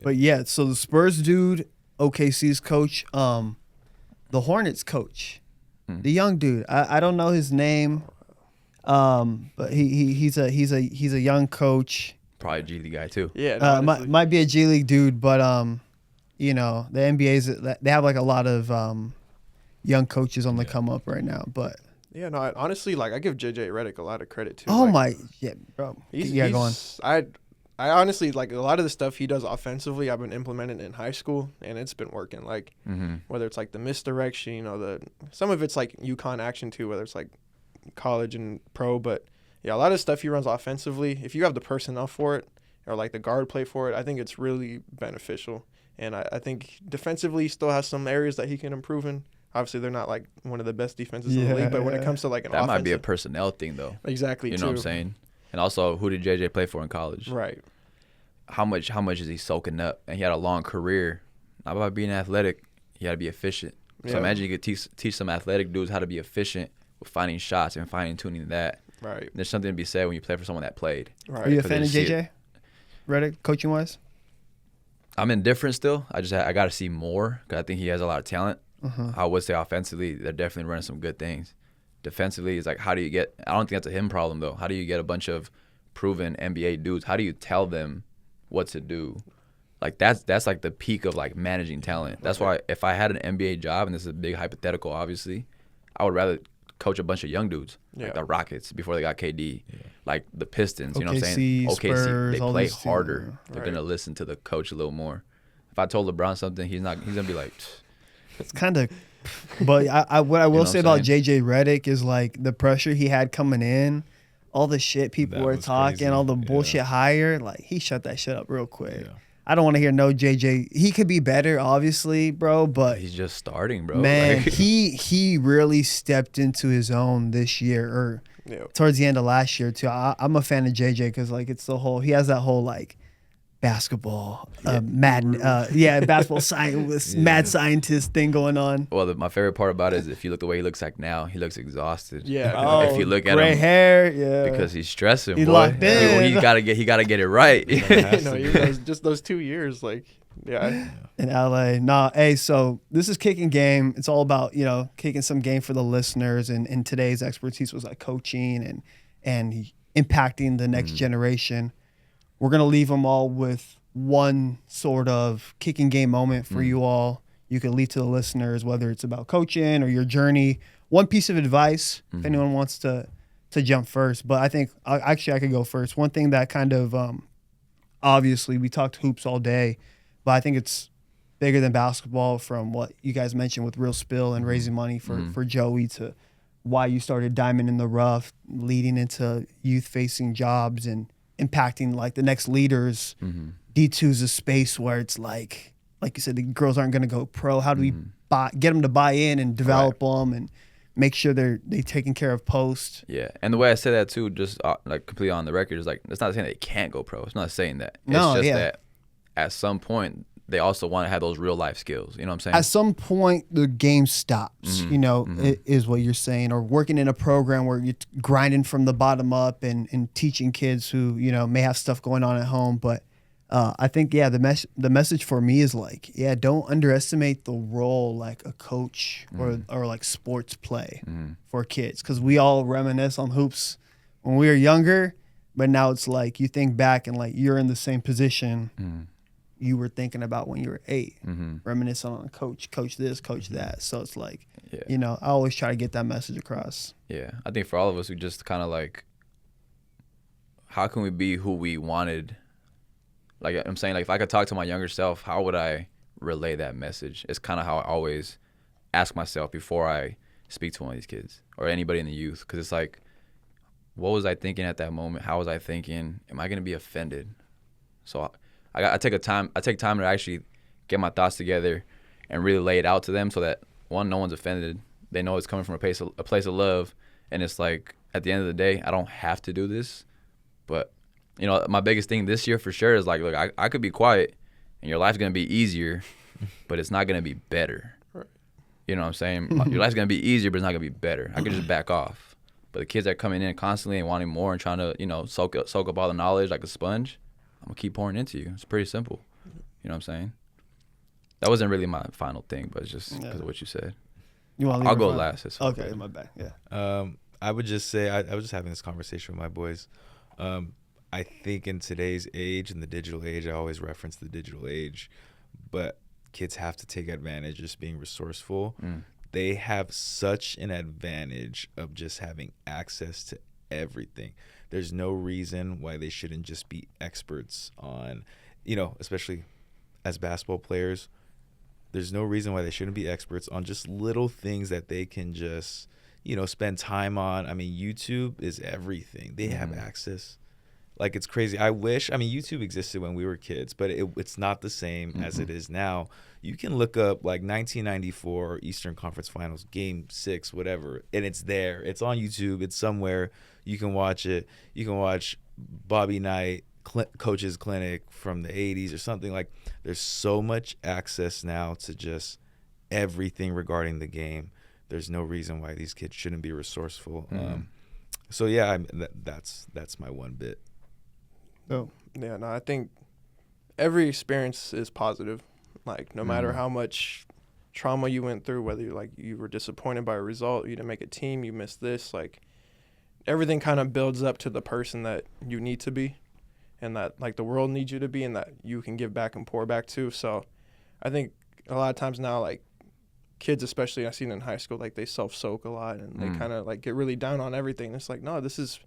But yeah, so the Spurs dude, OKC's coach, the Hornets coach, the young dude. I don't know his name, but he's a young coach. Probably a G League guy too. Yeah, might be a G League dude, but you know, the NBA's they have like a lot of young coaches on the come up right now, but. Yeah, no, honestly, like I give JJ Redick a lot of credit too. Oh like, bro. Go on. I honestly like a lot of the stuff he does offensively. I've been implementing in high school, and it's been working. Like whether it's like the misdirection, you know, some of it's like UConn action too. Whether it's like college and pro, but yeah, a lot of stuff he runs offensively. If you have the personnel for it, or like the guard play for it, I think it's really beneficial. And I think defensively, he still has some areas that he can improve in. Obviously, they're not like one of the best defenses in the league, but when it comes to like an that might be a personnel thing though. Exactly. You know what I'm saying? And also, who did JJ play for in college? Right. How much is he soaking up? And he had a long career. Not about being athletic. He had to be efficient. So imagine you could teach some athletic dudes how to be efficient with finding shots and fine tuning that. Right. There's something to be said when you play for someone that played. Right. Are you a fan of JJ Redick, coaching wise? I'm indifferent still. I got to see more because I think he has a lot of talent. I would say offensively, they're definitely running some good things. Defensively, it's like, how do you get – I don't think that's a him problem, though. How do you get a bunch of proven NBA dudes? How do you tell them what to do? Like, that's like the peak of, like, managing talent. That's why if I had an NBA job, and this is a big hypothetical, obviously, I would rather coach a bunch of young dudes, like the Rockets before they got KD, like the Pistons, you know what I'm saying? Spurs, they play harder. They're going to listen to the coach a little more. If I told LeBron something, he's going to be like – it's kind of, but what I will say about JJ Redick is like the pressure he had coming in, all the shit people were talking, crazy. All the bullshit hire, like he shut that shit up real quick. Yeah. I don't want to hear no JJ. He could be better, obviously, bro, but he's just starting, bro. Man, he really stepped into his own this year or towards the end of last year too. I'm a fan of JJ because like it's the whole he has that whole like. Basketball, basketball science, mad scientist thing going on. Well, my favorite part about it is if you look the way he looks like now, he looks exhausted. Yeah. If you look at gray him, hair, because he's stressing. He's boy. Locked in. He gotta get it right. Just those 2 years, like in LA. Nah, hey, so this is Kickin Game. It's all about kicking some game for the listeners, and today's expertise was like coaching and impacting the next generation. We're going to leave them all with one sort of kicking game moment for you all. You can leave to the listeners, whether it's about coaching or your journey. One piece of advice, if anyone wants to jump first. But I think, I could go first. One thing that kind of, obviously, we talked hoops all day, but I think it's bigger than basketball from what you guys mentioned with Real Spill and raising money for Joey to why you started Diamond in the Rough, leading into youth-facing jobs and impacting like the next leaders. D2 is a space where it's like you said, the girls aren't going to go pro. How do we get them to buy in and develop them and make sure they're taking care of post? Yeah, and the way I say that too, just like completely on the record, is like it's not saying they can't go pro. It's not saying that. It's just that at some point they also want to have those real life skills. You know what I'm saying? At some point, the game stops, is what you're saying. Or working in a program where you're grinding from the bottom up and teaching kids who, may have stuff going on at home. But I think, the message for me is like, don't underestimate the role like a coach or like sports play for kids. Because we all reminisce on hoops when we were younger. But now it's like you think back and like you're in the same position you were thinking about when you were 8, reminiscing on coach this, coach that. So it's like, I always try to get that message across. Yeah, I think for all of us, we just kind of like, how can we be who we wanted? Like I'm saying, like if I could talk to my younger self, how would I relay that message? It's kind of how I always ask myself before I speak to one of these kids or anybody in the youth, because it's like, what was I thinking at that moment? How was I thinking? Am I going to be offended? So I take time to actually get my thoughts together and really lay it out to them, so that one, no one's offended. They know it's coming from a place of love, and it's like, at the end of the day, I don't have to do this. But you know, my biggest thing this year for sure is like, look, I could be quiet, and your life's gonna be easier, but it's not gonna be better. Right. You know what I'm saying? Your life's gonna be easier, but it's not gonna be better. I could just back off. But the kids that are coming in constantly and wanting more and trying to, you know, soak up all the knowledge like a sponge, I'm gonna keep pouring into you. It's pretty simple. You know what I'm saying? That wasn't really my final thing, but it's just because of what you said. I'll go last. It's okay, my bad. Yeah. I would just say I was just having this conversation with my boys. I think in today's age, in the digital age, I always reference the digital age, but kids have to take advantage of just being resourceful. They have such an advantage of just having access to everything. There's no reason why they shouldn't just be experts on, you know, especially as basketball players, there's no reason why they shouldn't be experts on just little things that they can just, you know, spend time on. I mean, YouTube is everything. They have access. Like, it's crazy. YouTube existed when we were kids, but it's not the same as it is now. You can look up like 1994 Eastern Conference Finals, Game 6, whatever, and it's there. It's on YouTube. It's somewhere. You can watch it. You can watch Bobby Knight, Coach's Clinic from the 80s or something. Like, there's so much access now to just everything regarding the game. There's no reason why these kids shouldn't be resourceful. So yeah, that's my one bit. Oh. Yeah, no, I think every experience is positive. Like, no matter how much trauma you went through, whether you were disappointed by a result, you didn't make a team, you missed this, like, everything kind of builds up to the person that you need to be, and that, like, the world needs you to be, and that you can give back and pour back to. So I think a lot of times now, like, kids, especially I've seen in high school, like, they self-soak a lot, and they kind of, like, get really down on everything. It's like, no, this is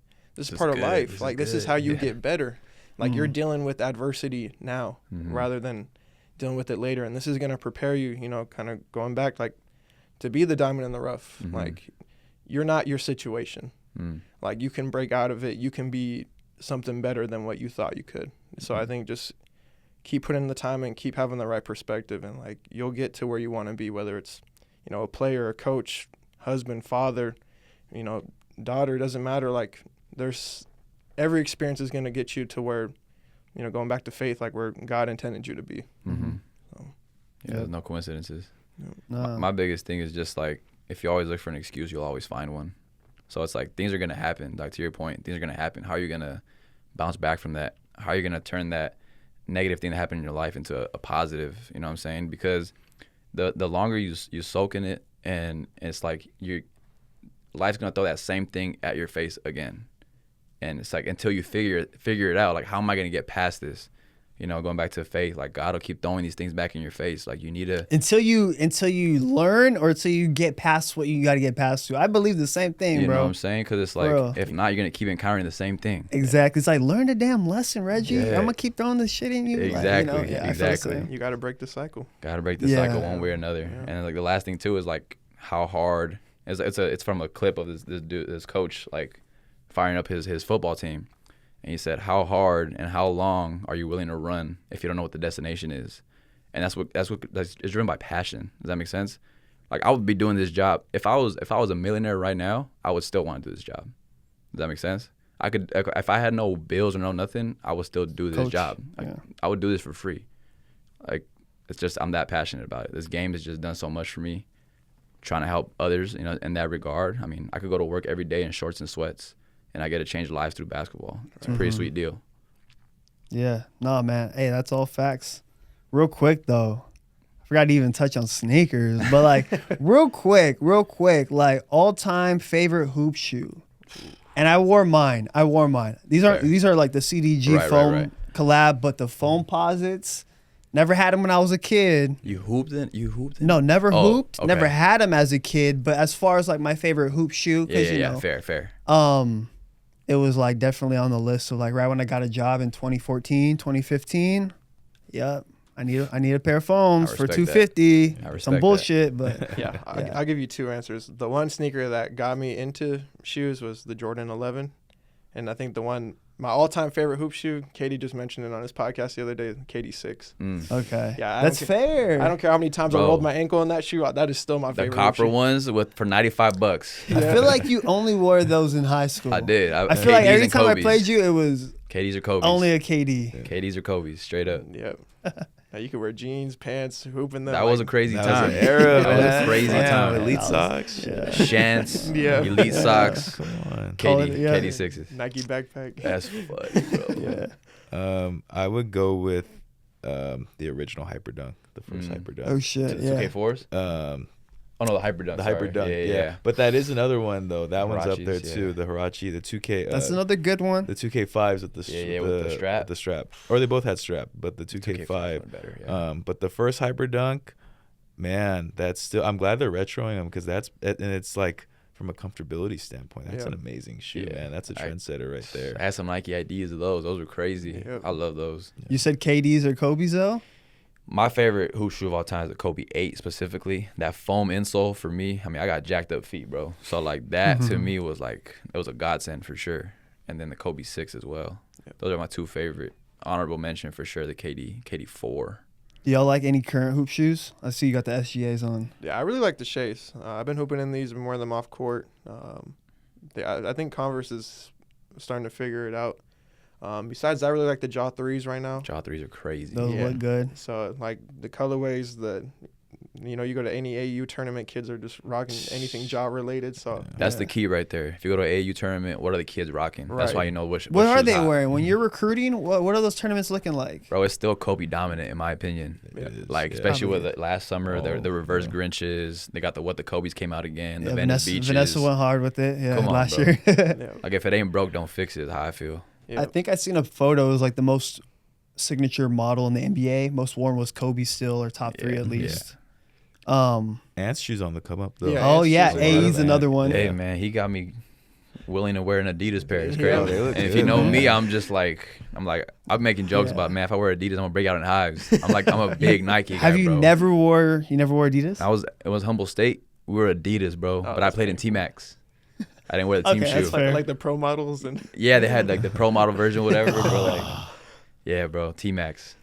part of life. This is how you get better. Like, you're dealing with adversity now rather than dealing with it later. And this is going to prepare you, you know, kind of going back, like, to be the diamond in the rough. Like, you're not your situation. Like, you can break out of it. You can be something better than what you thought you could. So I think just keep putting in the time and keep having the right perspective, and, like, you'll get to where you want to be, whether it's, you know, a player, a coach, husband, father, you know, daughter, doesn't matter. Like, every experience is going to get you to where, you know, going back to faith, like, where God intended you to be. So, there's no coincidences. No. My biggest thing is just, like, if you always look for an excuse, you'll always find one. So it's like, things are going to happen. Like, to your point, things are going to happen. How are you going to bounce back from that? How are you going to turn that negative thing that happened in your life into a positive? You know what I'm saying? Because the longer you soak in it, and it's like life's going to throw that same thing at your face again. And it's like, until you figure it out, like, how am I going to get past this? You know, going back to faith, like, God will keep throwing these things back in your face. Like, you need to until you learn, or until you get past what you got to get past to. I believe the same thing, you bro. know what I'm saying? Because it's like, if not, you're going to keep encountering the same thing. Exactly. It's like, learn the damn lesson, Reggie. Yeah. I'm going to keep throwing this shit in you. Exactly. Like, you know, Exactly. you got to break the cycle. Got to break the cycle one way or another. Yeah. And, like, the last thing too is, like, how hard. It's from a clip of this coach, like, firing up his football team. And he said, how hard and how long are you willing to run if you don't know what the destination is? And that's driven by passion. Does that make sense? Like, I would be doing this job. If I was a millionaire right now, I would still want to do this job. Does that make sense? I could, if I had no bills or no nothing, I would still do this job. Like, I would do this for free. Like, it's just, I'm that passionate about it. This game has just done so much for me. Trying to help others, you know, in that regard. I mean, I could go to work every day in shorts and sweats, and I get to change lives through basketball. It's a pretty sweet deal. Yeah. No, man. Hey, that's all facts. Real quick, though. I forgot to even touch on sneakers, but, like, real quick, like, all-time favorite hoop shoe. And I wore mine. These are like the CDG foam collab, but the foam posits. Never had them when I was a kid. You hooped in? No, never hooped. Okay. Never had them as a kid. But as far as, like, my favorite hoop shoe, because you know, fair. it was, like, definitely on the list. So, like, right when I got a job in 2014, 2015, yep, I need a pair of foams for respect $250. I respect Some that. bullshit, but Yeah, I'll give you two answers. The one sneaker that got me into shoes was the Jordan 11. And I think my all-time favorite hoop shoe, Katie just mentioned it on his podcast the other day, KD 6. Okay. Yeah, That's fair. I don't care how many times I Bro. rolled my ankle in that shoe. That is still my The favorite. copper hoop shoe. ones for $95. I feel like you only wore those in high school. I did. I feel like KDs every and time I Kobe's. played you, it was KDs or Kobe's. only a KD. KDs or Kobe's, straight up. Yep. Now you could wear jeans, pants, hooping them. That was a crazy That time. was an era. That was man. a crazy Damn, time. Elite That socks. Yeah. Shants, Yeah. elite socks, Come on. Call KD, it, yeah. KD sixes. Nike backpack. That's funny, bro. Yeah. I would go with the original Hyperdunk, the first Hyperdunk. Oh shit. Yeah. 2K4s? Oh no, the Hyperdunk. The sorry. Hyperdunk, Yeah. But that is another one though. That one's up there Hirachis, too. yeah. The Hirachi, the 2K. That's another good one. The 2K5s with the with the strap. with the strap, or they both had strap, but the 2K5 2K5. one better, yeah. But the first Hyperdunk, man, that's still. I'm glad they're retroing them because and it's like from a comfortability standpoint, that's Yeah. an amazing shoe, Yeah. man. That's a trendsetter right I there. had some Nike IDs of those. Those were crazy. Yep. I love those. You said KDs or Kobe's though? My favorite hoop shoe of all time is the Kobe 8 specifically. That foam insole for me, I mean, I got jacked up feet, bro. So, like, that to me was like, it was a godsend for sure. And then the Kobe 6 as well. Yep. Those are my two favorite. Honorable mention for sure, the KD 4. Do y'all like any current hoop shoes? I see you got the SGAs on. Yeah, I really like the Shays. I've been hooping in these, been wearing them off court. I think Converse is starting to figure it out. Besides, I really like the Jaw 3s right now. Jaw 3s are crazy. Those Yeah. look good. So, like, the colorways, you go to any AU tournament, kids are just rocking anything Jaw related. So, That's the key right there. If you go to an AU tournament, what are the kids rocking? That's Right. why you know what What are shoe's they hot. wearing? When you're recruiting, what are those tournaments looking like? Bro, it's still Kobe dominant in my opinion. It is, Like, yeah. especially with the last summer, Oh, the reverse yeah. Grinches. They got the Kobe's came out again. The Yeah, Venice Beaches. Vanessa went hard with it. Yeah, Come on, last bro. year. yeah. Like, if it ain't broke, don't fix it is how I feel. Yeah. I think I seen a photo. It was like the most signature model in the NBA. Most worn was Kobe still, or top three Yeah, at yeah. least. Ants shoes on the come up though. Yeah. Oh Ants yeah, shoes are AE's good, another one. Hey, man, he got me willing to wear an Adidas pair. It's Yeah, crazy. they look And if good, you know man. me, I'm making jokes Yeah. about, man, if I wear Adidas, I'm gonna break out in hives. I'm a big Nike guy, Have you bro. never wore Adidas? It was Humble State. We were Adidas, bro. But I that's played in T-Max. I didn't wear the team Okay, shoe. that's fair. like the pro models and Yeah, they had like the pro model version, whatever. Bro, like, yeah, bro, T-Max.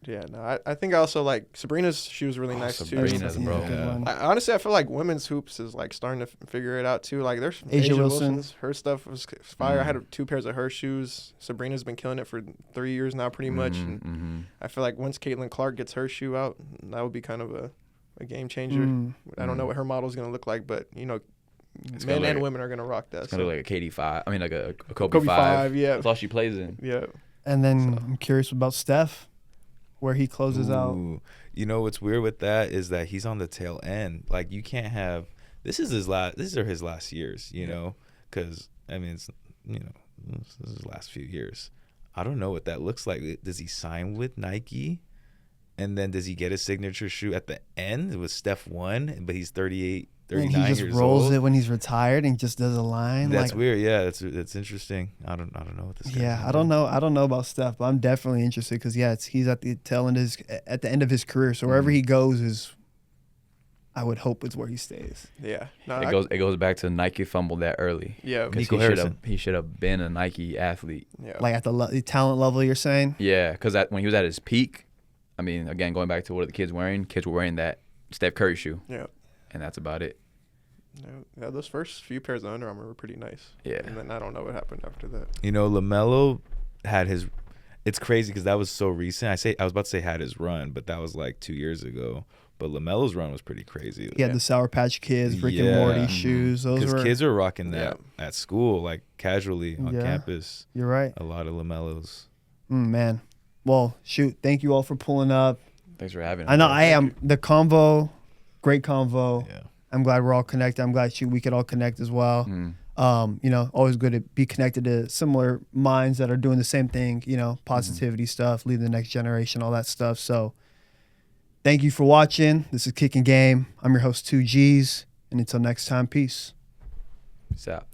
yeah. No, I think I also like Sabrina's shoes really nice Sabrina's, too. bro. Good Yeah. one. Honestly, I feel like women's hoops is like starting to figure it out too. Like there's Asia Asia Wilson. Wilson's, her stuff was fire. I had 2 pairs of her shoes. Sabrina's been killing it for 3 years now, pretty much. And I feel like once Caitlin Clark gets her shoe out, that would be kind of a game changer. I don't know what her model is gonna look like, but It's men gonna and look- women are gonna rock that. It's gonna look like a KD 5. I mean, like a Kobe, Kobe 5. 5, yeah. That's all she plays in. Yeah. And then I'm curious about Steph, where he closes out. Ooh. You know what's weird with that is that he's on the tail end. Like you can't have. These are his last years. You know, because I mean, it's this is his last few years. I don't know what that looks like. Does he sign with Nike? And then does he get a signature shoe at the end with Steph 1, but he's 38, And 39 he just years rolls old? it when he's retired and just does a line. That's like, weird. Yeah, that's interesting. I don't know what this. guy's Yeah, gonna I don't do. know. I don't know about Steph, but I'm definitely interested because he's at the tail end at the end of his career. So wherever he goes is, I would hope it's where he stays. Yeah. No, It goes back to Nike fumbled that early. Yeah. 'Cause Nico Harrison. he should have been a Nike athlete. Yeah. Like at the talent level, you're saying. Yeah, because when he was at his peak, I mean, again, going back to what are the kids wearing? Kids were wearing that Steph Curry shoe, Yeah. and that's about it. Yeah, those first few pairs of Under Armour were pretty nice. Yeah. And then I don't know what happened after that. LaMelo had his. It's crazy because that was so recent. I was about to say had his run, but that was like 2 years ago. But LaMelo's run was pretty crazy. He had the Sour Patch Kids, Rick and Yeah. Morty shoes. Those Because were. kids are rocking that at school, like casually on Yeah. campus. You're right. A lot of LaMelos. Man. Well, shoot. Thank you all for pulling up. Thanks for having. I know us. I am the convo. Great convo. Yeah. I'm glad we're all connected. I'm glad we could all connect as well. Always good to be connected to similar minds that are doing the same thing, positivity stuff, leading the next generation, all that stuff. So thank you for watching. This is Kickin Game. I'm your host, Twoogees. And until next time, peace. Peace out.